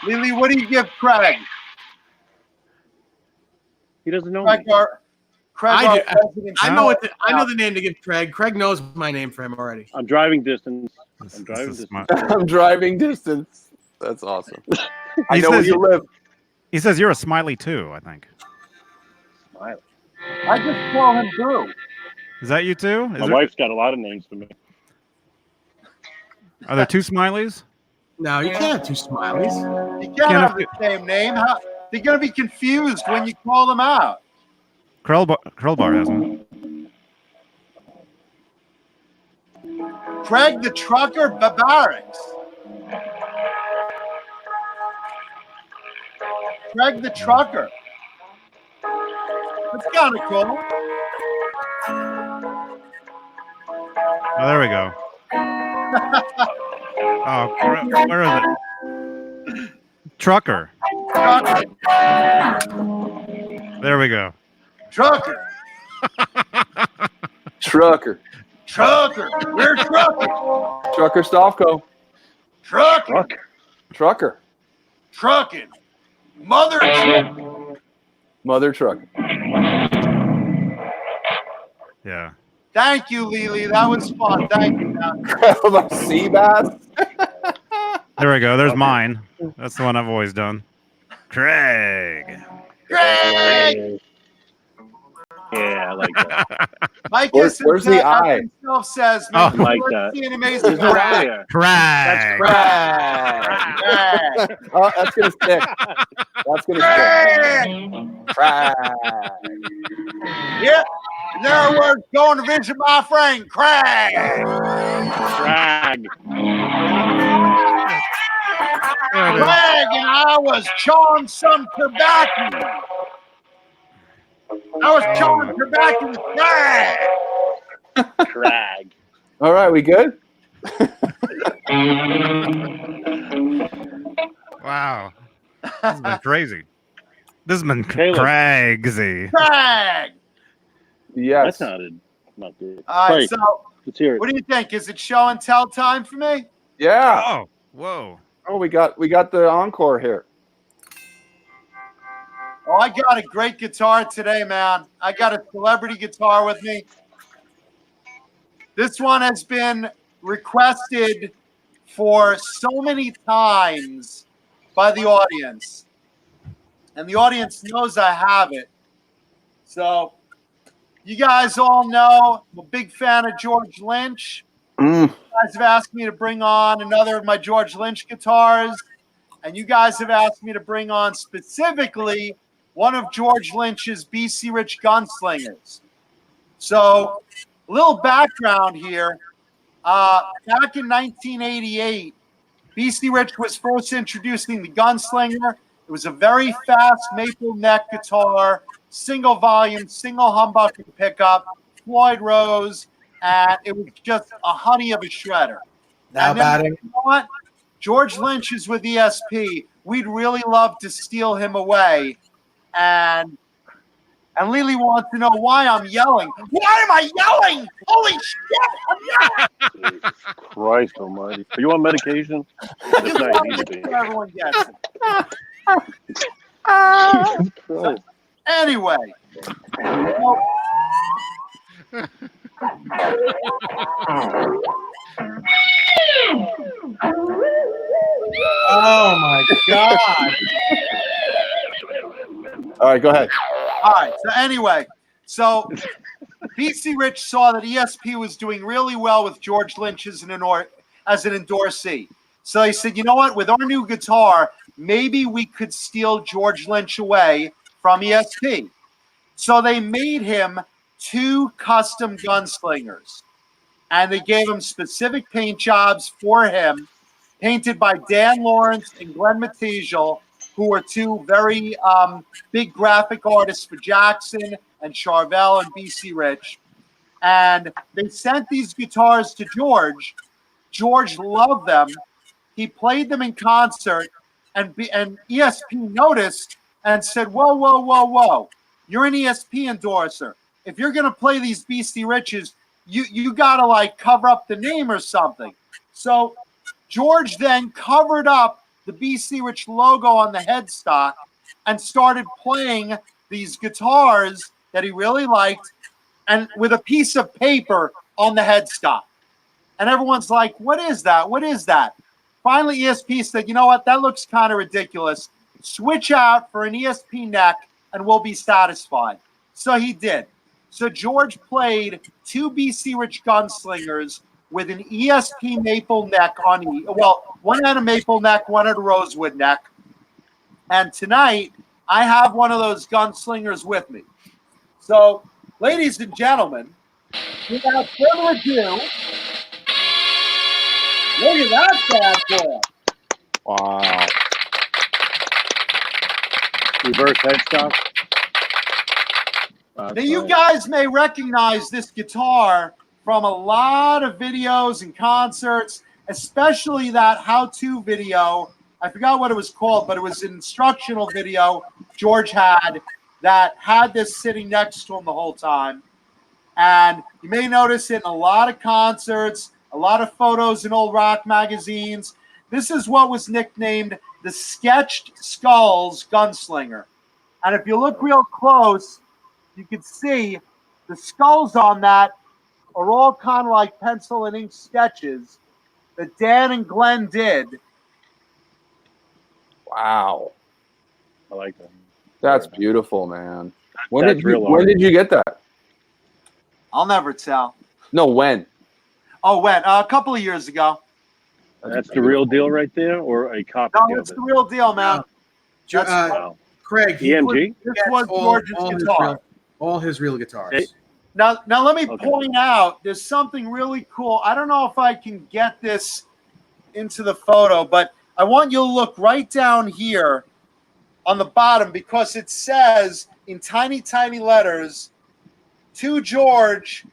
Lily, what do you give Craig? He doesn't know Craig, me. I do. resident. I know I know the name to give Craig. Craig knows my name for him already. I'm driving distance. This- I'm this driving is distance. smart. I'm driving distance. That's awesome. I He know where says you live. He says you're a smiley too. I think. Smiley. I just call him Boo. Is that you too? My wife's got a lot of names for me. Are there two smileys? No, you can't have two Smileys. You can't Can't have the same name. How, they're gonna be confused when you call them out. Curlbar has one. Craig the Trucker Barracks. Craig the Trucker. That's kind of cool. Oh, there we go. Oh, where is it? Trucker. Trucker. There we go. Trucker. Trucker. Trucker. We're Trucker. Trucker Stavko. Trucker. Fuck. Trucker. Trucking. Mother trucker. Mother trucker. Yeah. Thank you, Lily. That was fun. Thank you. man. Like sea bass. There we go. There's mine. That's the one I've always done. Craig. Craig. Yeah, I like that. Mike Where's the eye? himself says, Oh. "Make Like let's that. see an amazing There's no crack." there. Crag. Crack. Oh, that's gonna stick. That's gonna stick. Crack. Yep. There we're going to visit my friend Craig. Drag. There it is. Craig and I was chawing some tobacco. I was chawing tobacco with Craig. Drag. All right, we good? Wow. This has been crazy. This has been Caleb. crazy. Craig. That Yes. sounded not good. All right, Right. so Let's hear it. what do you think? Is it show and tell time for me? Yeah. Oh, whoa. Oh, we got the encore here. Oh, I got a great guitar today, man. I got a celebrity guitar with me. This one has been requested for so many times by the audience. And the audience knows I have it. So, you guys all know I'm a big fan of George Lynch. You guys have asked me to bring on another of my George Lynch guitars. And you guys have asked me to bring on specifically one of George Lynch's BC Rich Gunslingers. So, a little background here. Back in 1988, BC Rich was first introducing the Gunslinger. It was a very fast maple neck guitar, single volume, single humbucker pickup, Floyd Rose, and it was just a honey of a shredder. Now And then, batting. you know what? George Lynch is with ESP. We'd really love to steal him away. And Lily wants to know why I'm yelling. Why am I yelling? Holy shit! I'm yelling. Jesus Christ almighty. Are you on medication? I just That's not want you to need make to be. sure everyone gets it. Christ. Anyway. Oh my God. All right, go ahead. All right. So anyway, BC Rich saw that ESP was doing really well with George Lynch as an endorsee. So he said, you know what? With our new guitar, maybe we could steal George Lynch away from ESP. So they made him 2 custom gunslingers. And they gave him specific paint jobs for him, painted by Dan Lawrence and Glenn Matesiel, who were 2 very big graphic artists for Jackson and Charvel and BC Rich. And they sent these guitars to George. George loved them. He played them in concert, and ESP noticed and said, whoa, whoa, whoa, whoa. You're an ESP endorser. If you're going to play these BC Riches, you got to, like, cover up the name or something. So George then covered up the BC Rich logo on the headstock and started playing these guitars that he really liked, and with a piece of paper on the headstock. And everyone's like, what is that? What is that? Finally, ESP said, you know what? That looks kind of ridiculous. Switch out for an ESP neck and we'll be satisfied. So he did. So George played 2 BC Rich Gunslingers with an ESP maple neck on one had a maple neck, one had a rosewood neck. And tonight, I have one of those Gunslingers with me. So, ladies and gentlemen, without further ado, look at that bad boy. Wow. Reverse headstock. Now, you guys may recognize this guitar from a lot of videos and concerts, especially that how-to video. I forgot what it was called, but it was an instructional video George had that had this sitting next to him the whole time. And you may notice it in a lot of concerts, a lot of photos in old rock magazines. This is what was nicknamed the Sketched Skulls Gunslinger. And if you look real close, you can see the skulls on that are all kind of like pencil and ink sketches that Dan and Glenn did. Wow. I like that. That's beautiful, man. When That's did real you art. get that? I'll never tell. No, when? Oh, when? A couple of years ago. That's the real deal right there, or a copy No, of it's it? the real deal, man. That's Wow. Craig, he EMG? this was George's guitar. all his real guitars. Now let me Okay. point out. There's something really cool. I don't know if I can get this into the photo, but I want you to look right down here on the bottom because it says in tiny, tiny letters, to George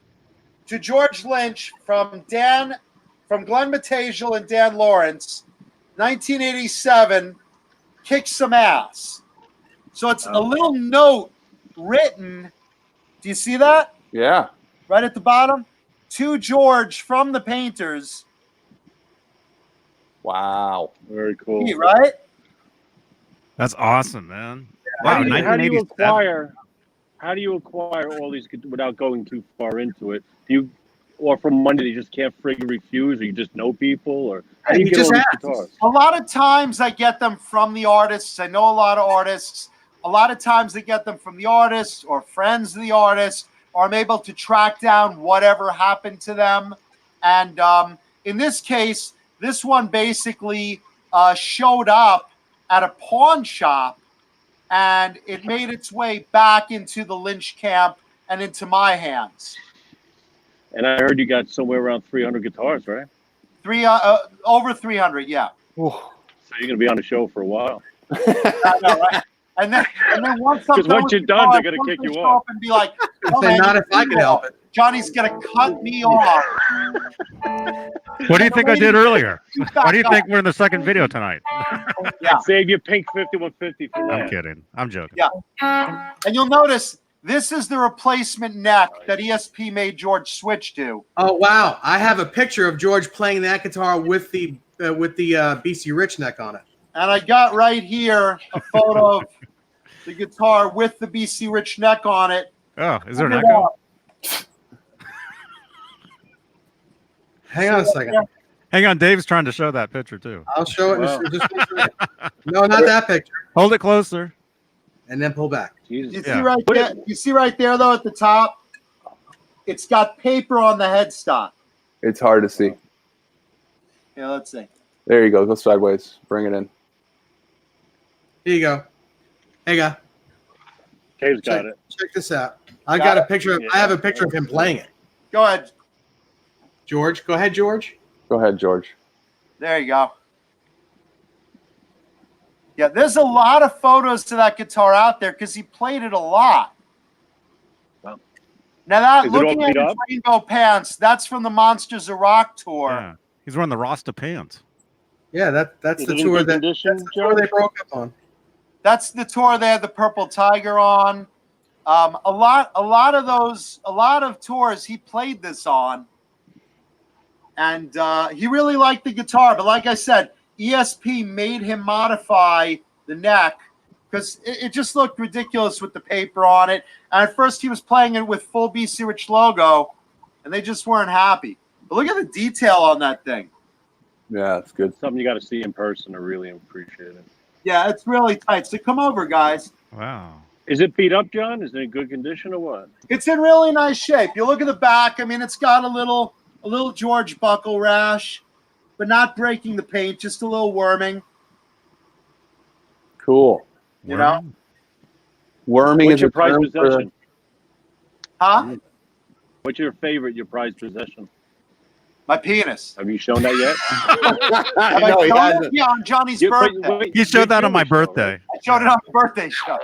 Lynch from Glenn Matasiel and Dan Lawrence, 1987, kick some ass. So it's a little note written. Do you see that? Yeah. Right at the bottom? To George from the Painters. Wow. Very cool. Neat, right? That's awesome, man. Wow, How do you 1987. how do you acquire all these without going too far into it? Do you, or from money you just can't friggin' refuse, or you just know people, or how do you You get just all these ask. guitars? A lot of times I get them from the artists. I know a lot of artists. A lot of times I get them from the artists or friends of the artist, or I'm able to track down whatever happened to them. And in this case, this one basically showed up at a pawn shop, and it made its way back into the Lynch camp and into my hands. And I heard you got somewhere around 300 guitars, right? Over 300, yeah. So you're gonna be on the show for a while. I know, right? And then once I'm 'Cause done once with you're the done, car, they're gonna once kick they you show off. up and be like, "Oh, Say man, not you if I do can that. help it. Johnny's gonna cut me off." What do you think I did earlier? He's Why back do you up. think we're in the second video tonight? Yeah. Save your pink 5150 for I'm last. kidding. I'm joking. Yeah. And you'll notice this is the replacement neck that ESP made George switch to. Oh wow! I have a picture of George playing that guitar with the BC Rich neck on it. And I got right here a photo of the guitar with the BC Rich neck on it. Oh, is there an Look it echo? up. Hang on a second. Hang on, Dave's trying to show that picture too. I'll show it. Wow. In just one second. No, not that picture. Hold it closer. And then pull back. Jesus. You Yeah. see right there? You see right there though at the top? It's got paper on the headstock. It's hard to see. Yeah, let's see. There you go. Go sideways. Bring it in. Here you go. Hey, guy. Dave's got it. Check this out. I Got got a it? picture. I have a picture of him playing it. Go ahead. George, go ahead, George. Go ahead, George. There you go. Yeah, there's a lot of photos to that guitar out there because he played it a lot. Wow. Now that Is it all looking at beat his up? Rainbow Pants, that's from the Monsters of Rock tour. Yeah. He's wearing the Rasta pants. Yeah, that's Is the it in tour good that condition, that's the tour Joe? they broke up on. That's the tour they had the Purple Tiger on. A lot of tours he played this on, and he really liked the guitar. But like I said, ESP made him modify the neck because it just looked ridiculous with the paper on it. And at first he was playing it with full BC Rich logo, and they just weren't happy. But look at the detail on that thing. Yeah, it's good. Something you got to see in person to really appreciate it. Yeah, it's really tight. So come over, guys. Wow. Is it beat up, John? Is it in good condition or what? It's in really nice shape. You look at the back. I mean, it's got a little George buckle rash, but not breaking the paint, just a little worming. Cool. You know? Worming What's is your a prized term for, possession? Huh? What's your prized possession? My penis. Have you shown that yet? Have I No, he shown it? hasn't. Yeah, on Johnny's You- birthday. wait, He showed that on my Jewish, though, right? birthday. I showed it on the birthday show.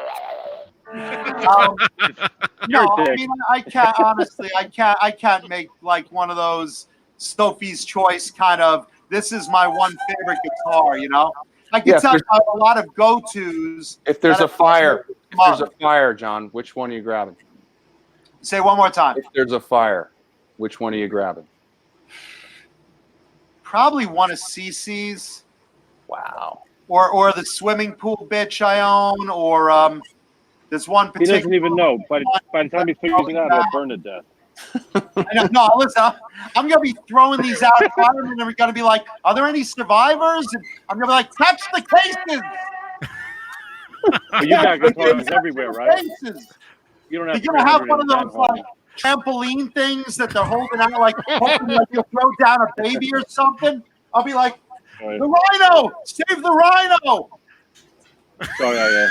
You're No, a I dick. mean, I can't honestly. I can't make like one of those Sophie's Choice kind of. This is my one favorite guitar. You know, I can Yeah, tell you if I have a lot of go-tos. If there's that a fire, come up. there's a fire, John, which one are you grabbing? Say one more time. If there's a fire, which one are you grabbing? Probably one of CC's Wow. or the swimming pool bitch I own, or there's one He particular. doesn't even know. By the time he figures it out, he'll burn to death. I know, no, listen, I'm going to be throwing these out of fire, and they're going to be like, are there any survivors? And I'm going to be like, touch the cases. But you got guitars everywhere, right? Cases. You don't have You're going to have 300 one in of that those, home. like, trampoline things that they're holding out, like hoping like you'll throw down a baby or something. I'll be like, Right. the rhino, save the rhino. Oh, yeah,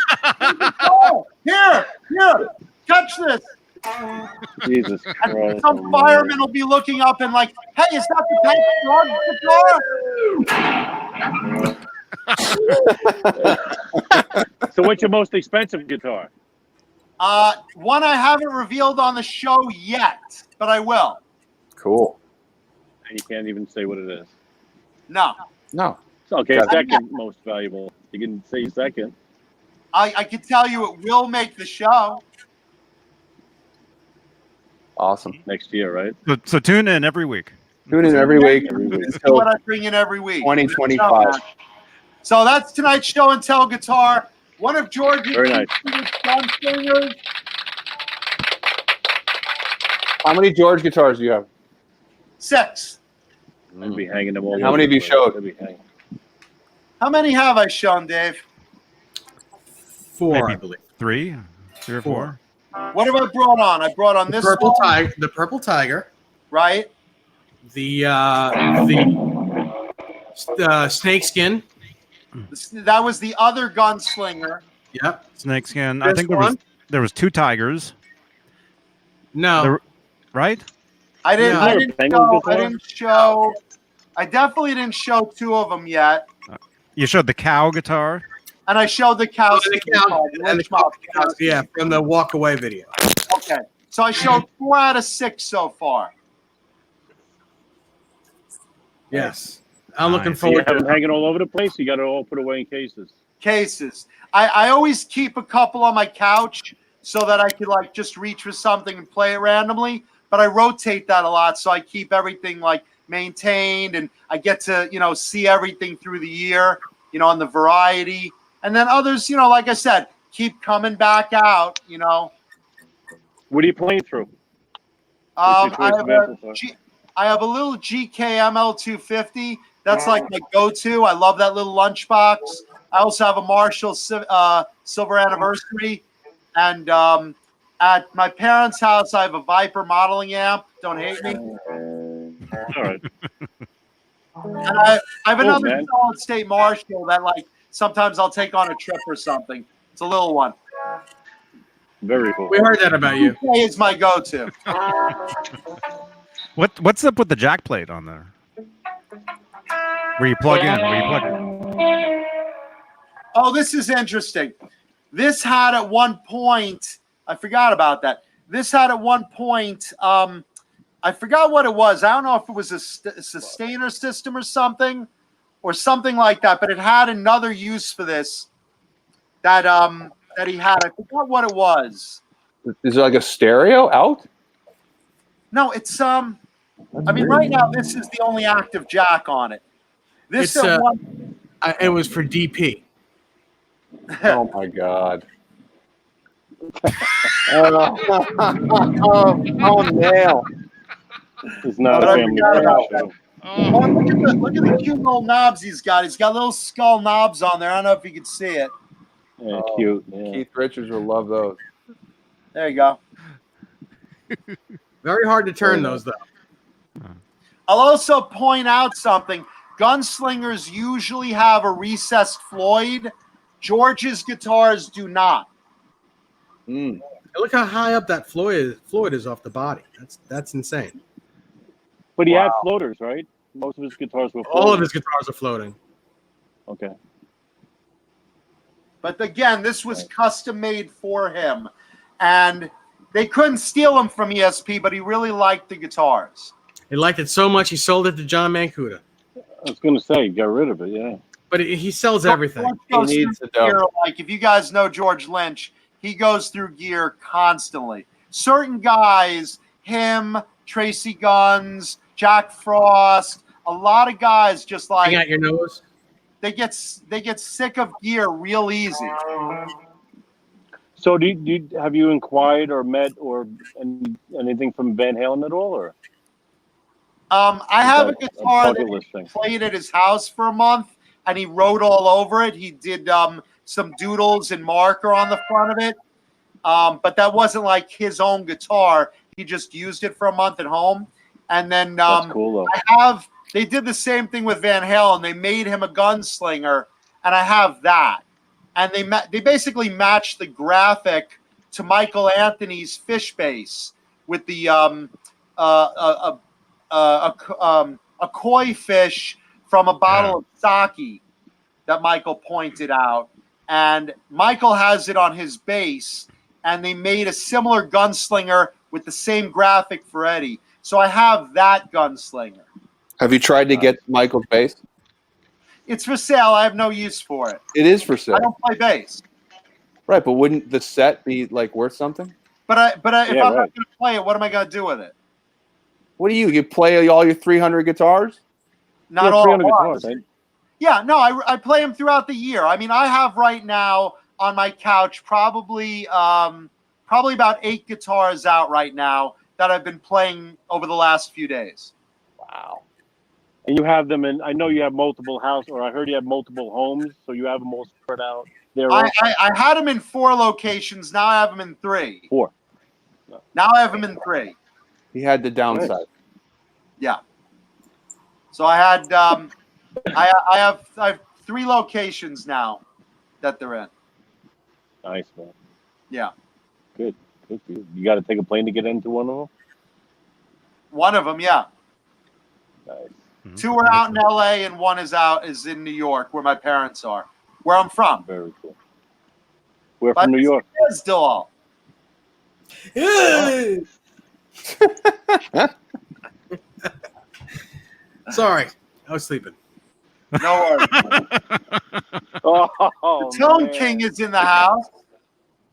Oh, here, catch this. yeah. Jesus And Christ. some fireman will be looking up and like, hey, is that the guitar? So what's your most expensive guitar? One I haven't revealed on the show yet, but I will. Cool. And you can't even say what it is. No. No. Okay, Got it. second most valuable. You can say second. I can tell you it will make the show. Awesome. Next year, right? So tune in every week. Tune in every week This is until what I bring in every week. 2025. So that's tonight's show and tell guitar. One of George's Very nice. gunslingers. How many George guitars do you have? 6. I'd be hanging them all. How many have you showed? I'd be hanging. How many have I shown, Dave? 4, Maybe I believe. 3 or 4. What have I brought on? I brought on The this purple one, tiger. The purple tiger. right? The snakeskin. That was the other gunslinger. Yep. Snakeskin. I This think one? there was 2 tigers, No. right? I didn't. No. I Is there a didn't penguin show. I guitar? didn't show. I definitely didn't show 2 of them yet. You showed the cow guitar. And I showed the cow. And the cow- and the cow- yeah, from the walk away video. Okay. So I showed 4 out of 6 so far. Yes. I'm looking Nice. So you forward have to them hanging all over the place. You got it all put away in cases. Cases. I always keep a couple on my couch so that I could like just reach for something and play it randomly. But I rotate that a lot, so I keep everything like maintained, and I get to see everything through the year, on the variety. And then others, like I said, keep coming back out. What are you playing through? I What's your choice of amplifier? I have a little GKML 250. That's like my go-to. I love that little lunchbox. I also have a Marshall Silver Anniversary. And at my parents' house, I have a Viper modeling amp. Don't hate me. All right. And I have another man. solid state Marshall that sometimes I'll take on a trip or something. It's a little one. Very cool. We heard that about you. It is my go-to. What's up with the jack plate on there? Where you plug in? Oh, this is interesting. This had at one point, I forgot about that. This had at one point, I forgot what it was. I don't know if it was a sustainer system or something like that, but it had another use for this that he had. I forgot what it was. Is it like a stereo out? No, it's right now this is the only active jack on it. This It's, one. It was for DP. Oh my god. oh no. It's not But a I family forgot about show. Oh, look at the cute little knobs he's got. He's got little skull knobs on there. I don't know if you can see it. Yeah, cute. Yeah. Keith Richards will love those. There you go. Very hard to turn those though. I'll also point out something. Gunslingers usually have a recessed Floyd. George's guitars do not. Mm. Look how high up that Floyd is off the body. That's insane. But he had floaters, right? Most of his guitars were floaters. All of his guitars are floating. Okay. But again, this was custom made for him. And they couldn't steal them from ESP, but he really liked the guitars. He liked it so much he sold it to John Mancuda. I was going to say, get rid of it, yeah. But he sells everything. George goes He needs through the dough. gear, like if you guys know George Lynch, he goes through gear constantly. Certain guys, him, Tracy Guns, Jack Frost, a lot of guys just like Hang out your nose. they get sick of gear real easy. So have you inquired or met or anything from Van Halen at all? Or I have a Is that a guitar bucket that list he thing? played at his house for a month, and he wrote all over it. He did some doodles and marker on the front of it, but that wasn't like his own guitar. He just used it for a month at home, and then That's cool though. They did the same thing with Van Halen. They made him a gunslinger, and I have that. And they basically matched the graphic to Michael Anthony's fish base with the a koi fish from a bottle of sake that Michael pointed out. And Michael has it on his base, and they made a similar gunslinger with the same graphic for Eddie. So I have that gunslinger. Have you tried to get Michael's bass? It's for sale. I have no use for it. It is for sale. I don't play bass. Right, but wouldn't the set be like worth something? But if I'm not going to play it, what am I going to do with it? What do you play all your 300 guitars? Not all 300 at guitars, once. right? Yeah, no, I play them throughout the year. I mean, I have right now on my couch probably about 8 guitars out right now that I've been playing over the last few days. Wow. And you have them in. I know you have multiple houses, or I heard you have multiple homes, so you have them all spread out. I had them in 4 locations. Now I have them in 3. 4. Now I have them in 3. He had the downside. Nice. Yeah. So I had I have 3 locations now that they're in. Nice, man. Yeah. Good. Good for you. You got to take a plane to get into one of them? One of them, yeah. Nice. 2 are out in LA and 1 is in New York, where my parents are, where I'm from. Very cool. We're from New York. Still all. Sorry, I was sleeping. No worries. Oh, Tone man. King is in the house.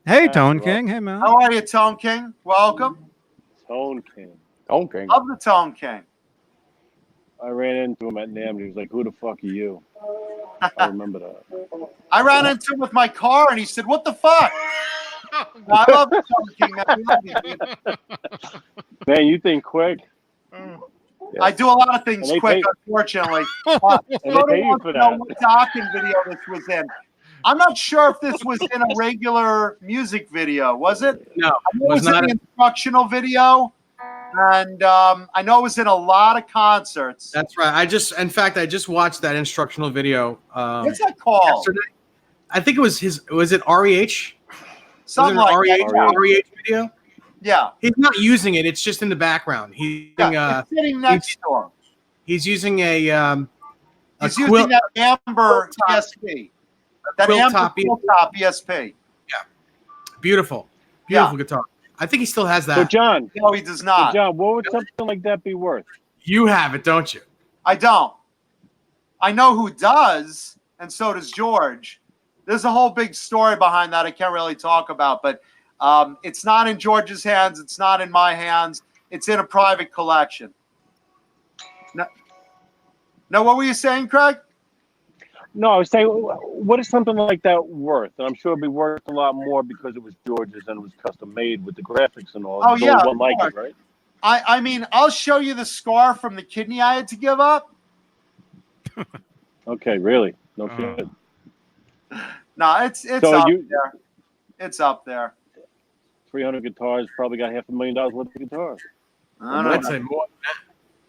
Hey, Tone King. Hey, man. How are you, Tone King? Welcome. Tone King. Okay. Love the Tone King. I ran into him at NAMM. He was like, "Who the fuck are you?" I remember that. I ran into him with my car, and he said, "What the fuck?" I love the Tone King. Man. We love you, dude. Man, you think quick. I do a lot of things And they quick, pay- unfortunately. And they pay you for that. What Dokken video this was in. I'm not sure if this was in a regular music video. Was it? No, I know it was in not. an instructional video, and I know it was in a lot of concerts. That's right. I just watched that instructional video. What's that called? Yesterday. I think it was his. Was it REH? Something was it like an that. REH video. Yeah. He's not using it. It's just in the background. He's It's sitting next to him. he's using a He's quilt- using that amber quilt top. ESP. That Quilt amber top quilt top ESP. beautiful guitar. I think he still has that. So, John, No, he does not. John, what would something like that be worth? You have it, don't you? I don't. I know who does, and so does George. There's a whole big story behind that I can't really talk about, but it's not in George's hands. It's not in my hands. It's in a private collection. No, what were you saying, Craig? No, I was saying, what is something like that worth? And I'm sure it'd be worth a lot more because it was George's and it was custom made with the graphics and all. Oh, No yeah, one like of it, right? I mean, I'll show you the scar from the kidney I had to give up. Okay, really? No shit. No, it's So up you- there. It's up there. 300 guitars, probably got $500,000 worth of guitars. I don't I'd know. say more.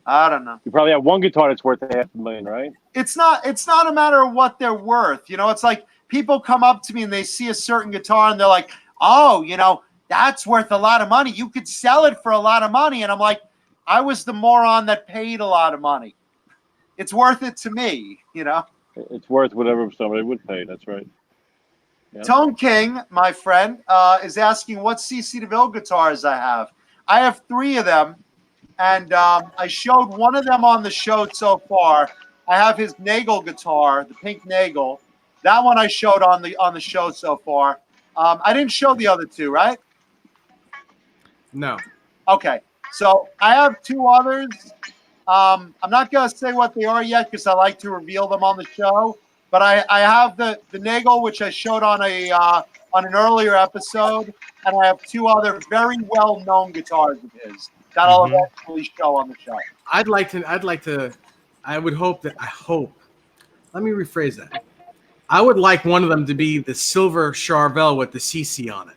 I don't know. You probably have one guitar that's worth $500,000, right? It's not a matter of what they're worth. You know, it's like people come up to me and they see a certain guitar and they're like, "Oh, you know, that's worth a lot of money. You could sell it for a lot of money." And I'm like, I was the moron that paid a lot of money. It's worth it to me, you know. It's worth whatever somebody would pay. That's right. Yeah. Tone King, my friend, is asking what CC DeVille guitars I have. I have 3 of them, and I showed one of them on the show so far. I have his Nagel guitar, the pink Nagel. That one I showed on the show so far. I didn't show the other 2, right? No. Okay, so I have 2 others. I'm not going to say what they are yet because I like to reveal them on the show. But I have the Nagel, which I showed on an earlier episode, and I have 2 other very well-known guitars of his that I'll eventually show on the show. I would hope that. Let me rephrase that. I would like one of them to be the silver Charvel with the CC on it.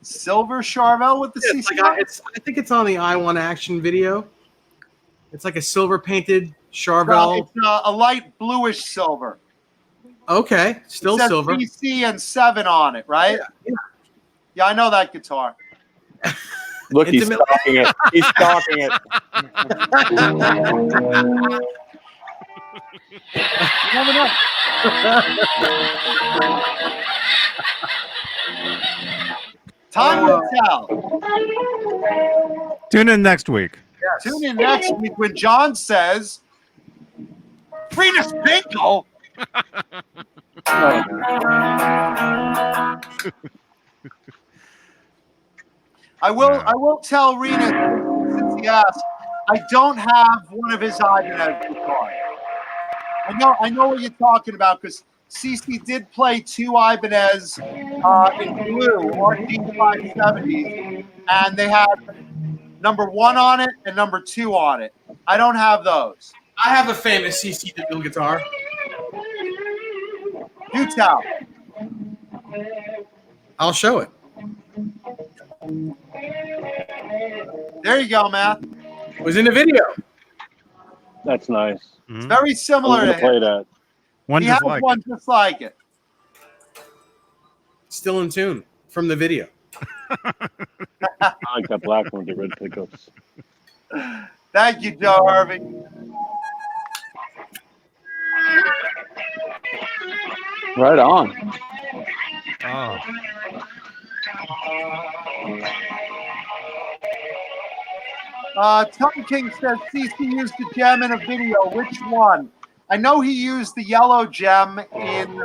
Silver Charvel with the Yeah, CC. I think it's on the I1 Action video. It's like a silver painted Charvel. It's a light bluish silver. Okay, still It says silver. CC and 7 on it, right? Yeah, I know that guitar. Look, he's Intimately. stalking it. He's stalking it. You never know. Time will tell. Tune in next week. Tune in next week when John says, Freenus Bingo. I will tell Rena, since he asked, I don't have one of his Ibanez guitars. I know what you're talking about because CC did play 2 Ibanez in blue RG570s, and they had number 1 on it and number 2 on it. I don't have those. I have a famous CC DeVille guitar. Do tell. I'll show it. There you go, Matt. It was in the video. That's nice. It's very I'm similar gonna to play him. that. One He just has like one just like it. Still in tune from the video. I like that black one with the red pickups. Thank you, Joe Harvey. Right on. Oh. Tom King says CC used a gem in a video. Which one? I know he used the yellow gem in.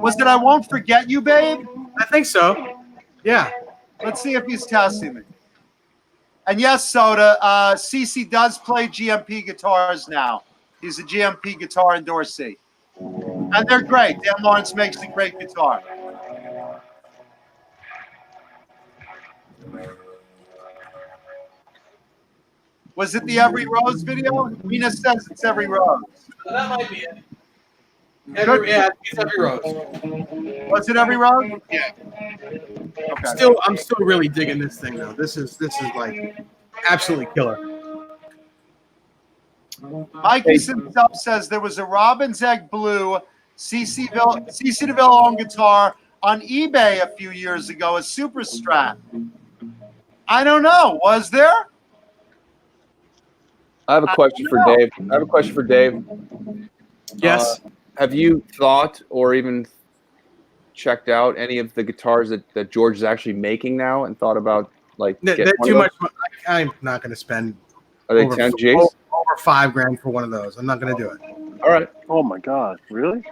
Was it I Won't Forget You, Babe? I think so. Yeah. Let's see if he's testing me. And yes, Soda, CC does play GMP guitars now. He's a GMP guitar endorsee. And they're great. Dan Lawrence makes a great guitar. Was it the Every Rose video? Rena says it's Every Rose. That might be it. It's Every Rose. Was it Every Rose? Yeah. Okay. I'm still really digging this thing though. This is like absolutely killer. Mike himself says there was a Robin's Egg Blue CC DeVille on guitar on eBay a few years ago, a Super Strat. I don't know. Was there? I have a question for Dave. Yes. Have you thought or even checked out any of the guitars that George is actually making now and thought about like They're getting one too of much. those? I'm not going to spend Are they over 10 Gs? over $5,000 for one of those. I'm not going to do it. All right. Oh my God! Really?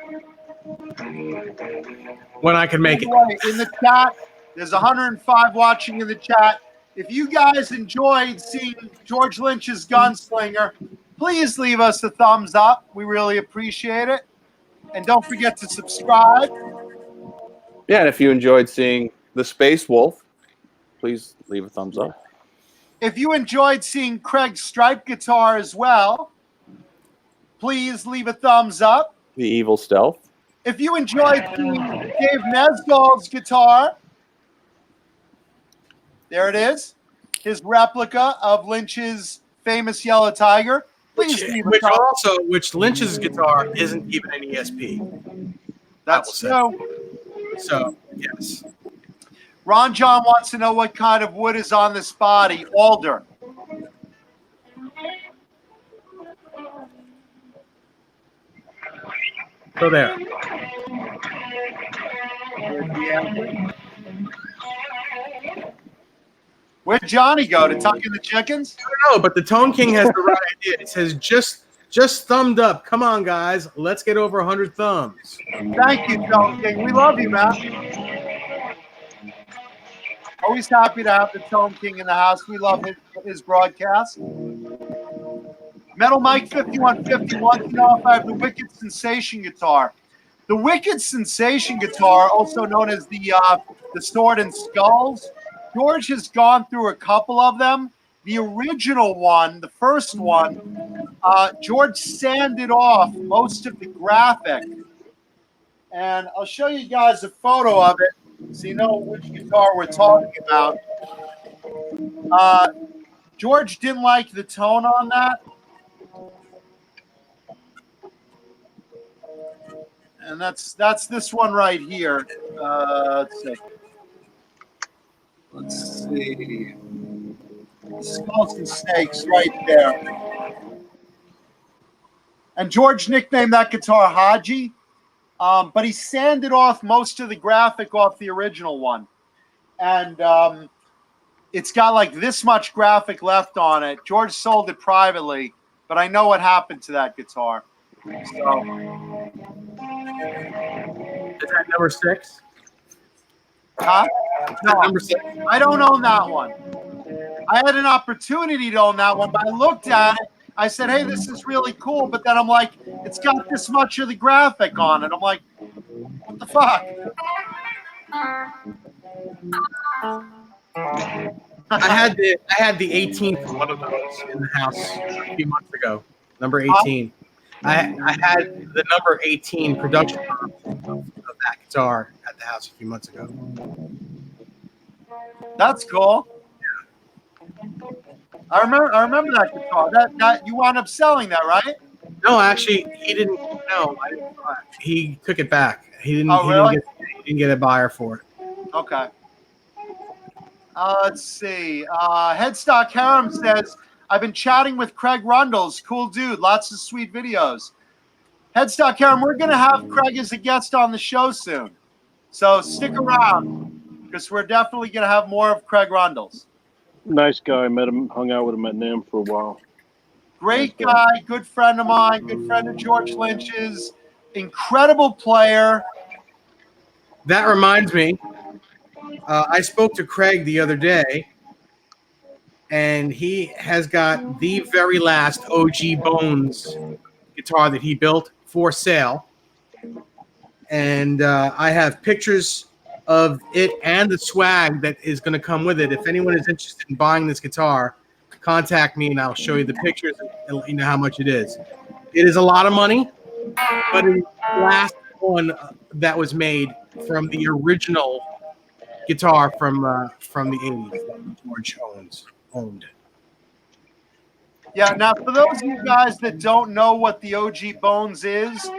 When I can make it. In the chat, there's 105 watching in the chat. If you guys enjoyed seeing George Lynch's Gunslinger, please leave us a thumbs up. We really appreciate it. And don't forget to subscribe. Yeah, and if you enjoyed seeing the Space Wolf, please leave a thumbs up. If you enjoyed seeing Craig's Stripe guitar as well, please leave a thumbs up. The Evil Stealth. If you enjoyed seeing Dave Nesgold's guitar, there it is, his replica of Lynch's famous Yellow Tiger. Please leave a thumbs up. Which Lynch's guitar isn't even an ESP. That's true. So yes. Ron John wants to know what kind of wood is on this body. Alder. So there. Where'd Johnny go? To tuck in the chickens? I don't know, but the Tone King has the right idea. It says just thumbed up. Come on, guys. Let's get over 100 thumbs. Thank you, Tone King. We love you, man. Always happy to have the Tone King in the house. We love his broadcast. Metal Mike 5150 wants to know if I have the Wicked Sensation guitar. The Wicked Sensation guitar, also known as the Sword and Skulls, George has gone through a couple of them. The original one, the first one, George sanded off most of the graphic. And I'll show you guys a photo of it. so you know which guitar we're talking about. George didn't like the tone on that. And that's this one right here. Let's see. Skulls and Snakes right there. And George nicknamed that guitar Haji, but he sanded off most of the graphic off the original one. And it's got like this much graphic left on it. George sold it privately, but I know what happened to that guitar. So, Is that number 6? huh? No, Number 6. I don't own that one. I had an opportunity to own that one, but I looked at it. I said, hey, this is really cool. But then I'm like, it's got this much of the graphic on it. I'm like, what the fuck? I had the 18th one of those in the house a few months ago. Number 18. I had the number 18 production of that guitar at the house a few months ago. That's cool. I remember that guitar. That you wound up selling that, right? No, actually, he didn't. No, he took it back. He didn't. Oh, really? He didn't get a buyer for it. Okay. Let's see. Headstock Harem says, I've been chatting with Craig Rundles. Cool dude. Lots of sweet videos. Headstock Harem, we're going to have Craig as a guest on the show soon. So stick around because we're definitely going to have more of Craig Rundles. Nice guy. Met him, hung out with him at NAMM for a while. Great guy. Good friend of mine. Good friend of George Lynch's. Incredible player. That reminds me. I spoke to Craig the other day, and he has got the very last OG Bones guitar that he built for sale. And I have pictures of it and the swag that is going to come with it. If anyone is interested in buying this guitar, contact me and I'll show you the pictures and let you know how much it is. It is a lot of money, but it's the last one that was made from the original guitar from the 80s that George owned. Yeah, now for those of you guys that don't know what the OG Bones is,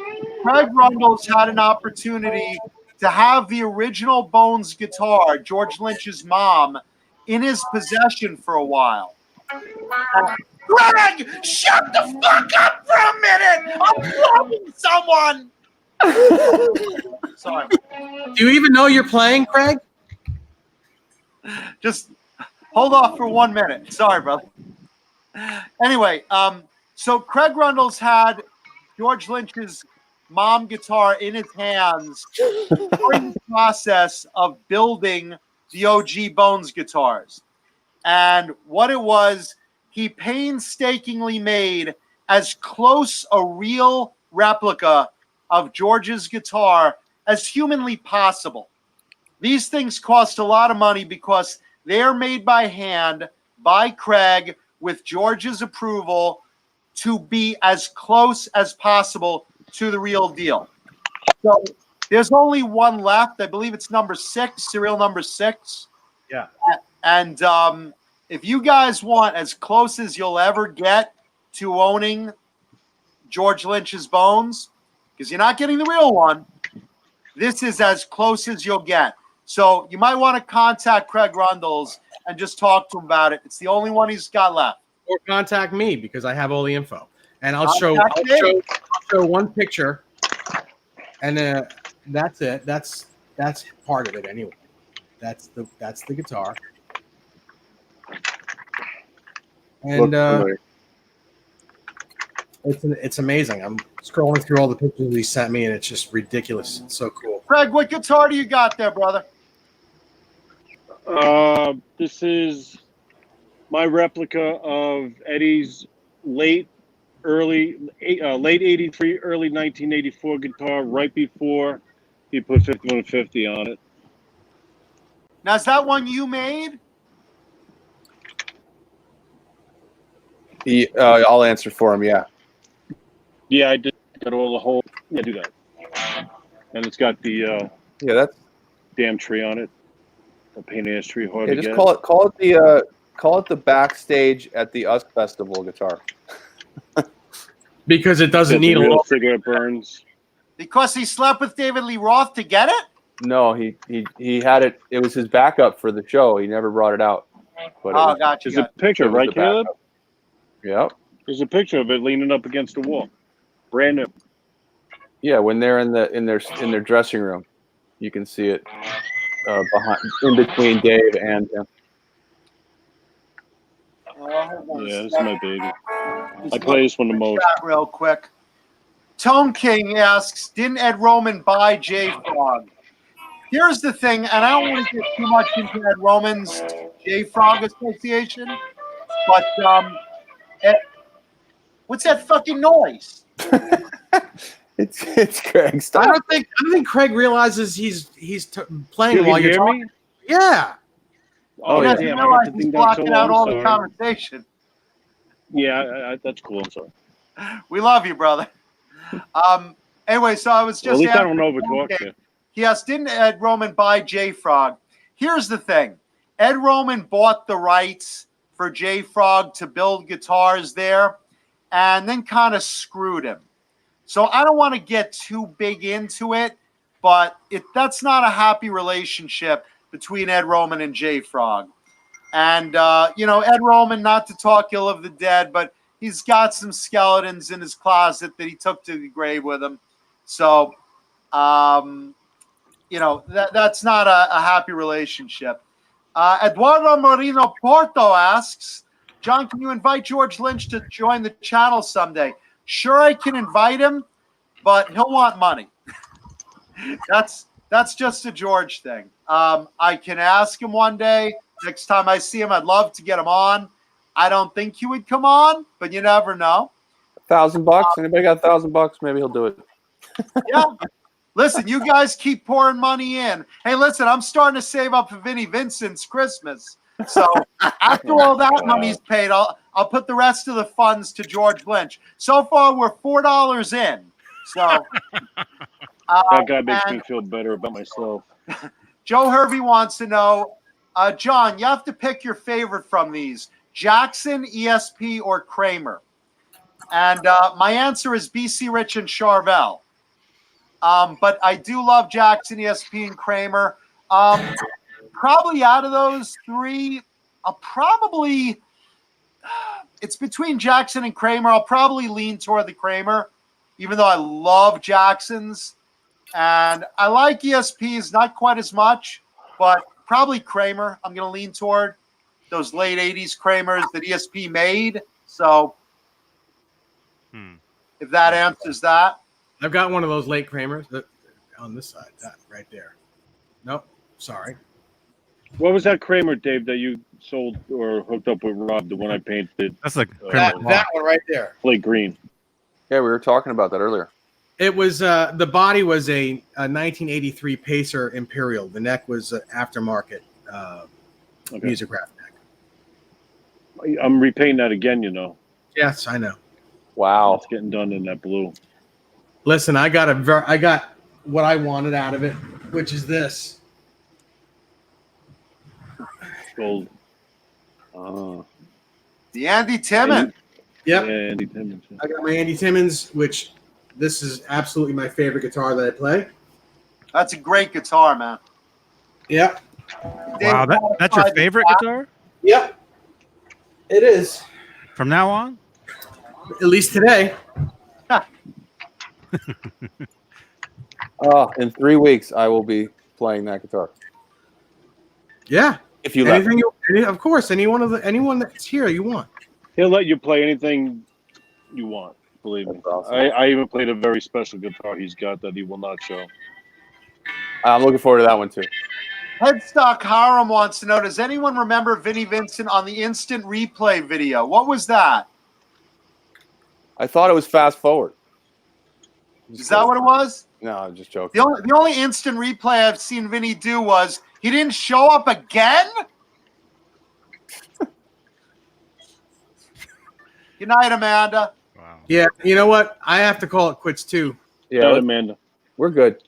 Craig Rundles had an opportunity to have the original Bones guitar, George Lynch's mom, in his possession for a while. Craig, shut the fuck up for a minute! I'm blocking someone! Sorry. Do you even know you're playing, Craig? Just hold off for 1 minute. Sorry, brother. Anyway, so Craig Rundles had George Lynch's mom guitar in his hands during the process of building the OG Bones guitars. And what it was, he painstakingly made as close a real replica of George's guitar as humanly possible. These things cost a lot of money because they're made by hand by Craig with George's approval to be as close as possible to the real deal. So there's only one left. I believe it's number 6, serial number 6. Yeah. And if you guys want as close as you'll ever get to owning George Lynch's Bones, because you're not getting the real one, this is as close as you'll get. So you might want to contact Craig Rundles and just talk to him about it. It's the only one he's got left. Or contact me because I have all the info. And I'll show one picture, and that's it. That's part of it anyway. That's the guitar. And it's amazing. I'm scrolling through all the pictures he sent me, and it's just ridiculous. It's so cool. Craig, what guitar do you got there, brother? This is my replica of Eddie's late 83, early 1984 guitar, right before he put 5150 on it. Now, is that one you made? I'll answer for him. Yeah. Yeah, I did. Got all the whole. Yeah, do that. And it's got the. Yeah, damn tree on it. A pain ass tree, hard Yeah, to just get. call it the backstage at the USK Festival guitar. Because it doesn't Said need the a real lot. cigarette burns. Because he slept with David Lee Roth to get it? No, he had it. It was his backup for the show. He never brought it out. But Oh, gotcha. There's a picture, it was right, the Caleb? backup. Yep. There's a picture of it leaning up against the wall. Brand new. Yeah, when they're in their dressing room, you can see it in between Dave and him. Yeah, this is my baby. I play this one the most. Real quick. Tone King asks, didn't Ed Roman buy J-Frog? Here's the thing, and I don't want to get too much into Ed Roman's J-Frog Association, but what's that fucking noise? It's Craig. I Stop. don't think Craig realizes he's playing You while can you're hear talking. me? Yeah. Oh, He yeah, doesn't damn, I realize got the he's thing down so blocking low. out all I'm the sorry. conversation. Yeah, that's cool. I'm sorry. We love you, brother. Anyway, so I was Well, just at least I asking don't overtalk you. Yes, didn't Ed Roman buy J-Frog? Here's the thing. Ed Roman bought the rights for J-Frog to build guitars there and then kind of screwed him. So I don't want to get too big into it, but that's not a happy relationship between Ed Roman and J-Frog. And, Ed Roman, not to talk ill of the dead, but he's got some skeletons in his closet that he took to the grave with him. So, that's not a happy relationship. Eduardo Marino Porto asks, John, can you invite George Lynch to join the channel someday? Sure, I can invite him, but he'll want money. That's just a George thing. I can ask him one day. Next time I see him, I'd love to get him on. I don't think he would come on, but you never know. $1,000? Anybody got $1,000? Maybe he'll do it. Yeah. Listen, you guys keep pouring money in. Hey, listen, I'm starting to save up for Vinnie Vincent's Christmas. So after all that money's paid, I'll put the rest of the funds to George Lynch. So far, we're $4 in. So That guy makes me feel better about myself. Joe Hervey wants to know, John, you have to pick your favorite from these: Jackson, ESP, or Kramer. And my answer is BC Rich and Charvel. But I do love Jackson, ESP, and Kramer. Probably out of those three, it's between Jackson and Kramer. I'll probably lean toward the Kramer, even though I love Jackson's. And I like ESP's, not quite as much, but probably Kramer. I'm going to lean toward those late 80s Kramers that ESP made. So if that answers that. I've got one of those late Kramers on this side, that right there. Nope, sorry. What was that Kramer, Dave, that you sold or hooked up with Rob? The one I painted. That's like Kramer. That one right there. Flake green. Yeah, we were talking about that earlier. It was the body was a 1983 Pacer Imperial. The neck was aftermarket Musicraft neck. I'm repainting that again, you know. Yes, I know. Wow. It's getting done in that blue. Listen, I got what I wanted out of it, which is this. Gold. The Andy Timmons. Yep. Yeah, Andy Timmons. I got my Andy Timmons, which this is absolutely my favorite guitar that I play. That's a great guitar, man. Yep. Wow, that's your favorite guitar? Yep. It is. From now on? At least today. In 3 weeks, I will be playing that guitar. Yeah. If you let me. Of course, anyone that's here you want. He'll let you play anything you want, believe me. Awesome. I even played a very special guitar he's got that he will not show. I'm looking forward to that one, too. Headstock Hiram wants to know, does anyone remember Vinnie Vincent on the instant replay video? What was that? I thought it was fast forward. Is that what it was? No, I'm just joking. The only instant replay I've seen Vinny do was he didn't show up again? Good night, Amanda. Wow. Yeah, you know what? I have to call it quits too. Yeah, Amanda. we're good.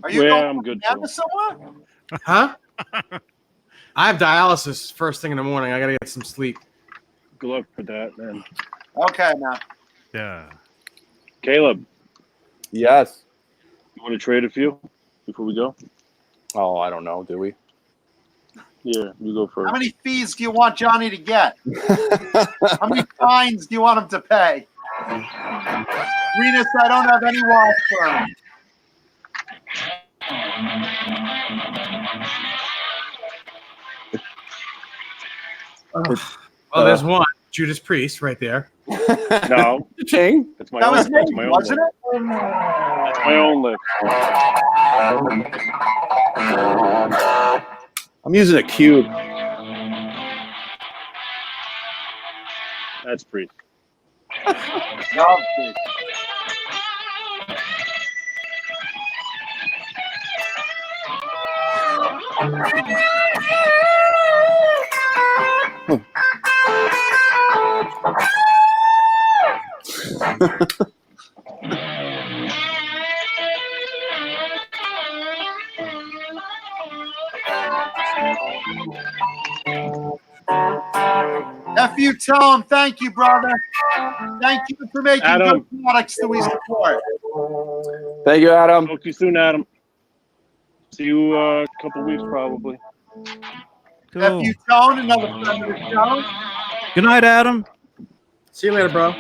Are you Yeah, going I'm good, to too. somewhere? Huh? I have dialysis first thing in the morning. I gotta get some sleep. Good luck with that, man. Okay, man. Yeah. Caleb, Yes. you want to trade a few before we go? Oh, I don't know. Do we? Yeah, you go How first. many fees do you want Johnny to get? How many fines do you want him to pay? Renus, I don't have any Washburn. Well, there's one. Judas Priest right there. No, Ching. that's my That own. was That's me, my own wasn't list. it? That's my own list. I'm using a cube. That's Priest. No, dude. F.U. Tone, thank you, brother. Thank you for making Adam. good products that we support. Thank you, Adam. Talk to you soon, Adam. See you a couple weeks, probably. Cool. F.U. Tone, another friend of the show. Good night, Adam. See you later, bro.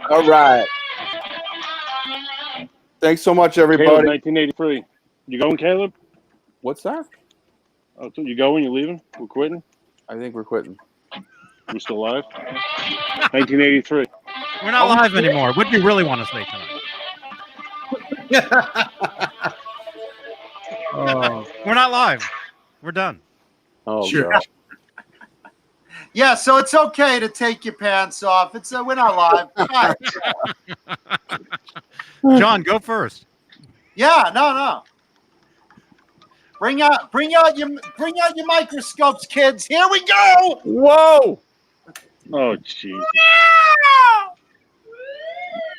All right. Thanks so much, Caleb, everybody. 1983. You going, Caleb? What's that? Oh, so you going? You leaving? We're quitting? I think we're quitting. We're still live? 1983. We're not live anymore. What do you really want to say tonight? Oh, We're not live. We're done. Oh, sure. God. Yeah, so it's okay to take your pants off. It's we're not live. Hi. John, go first. Yeah, no. Bring out your microscopes, kids. Here we go. Whoa! Oh, jeez.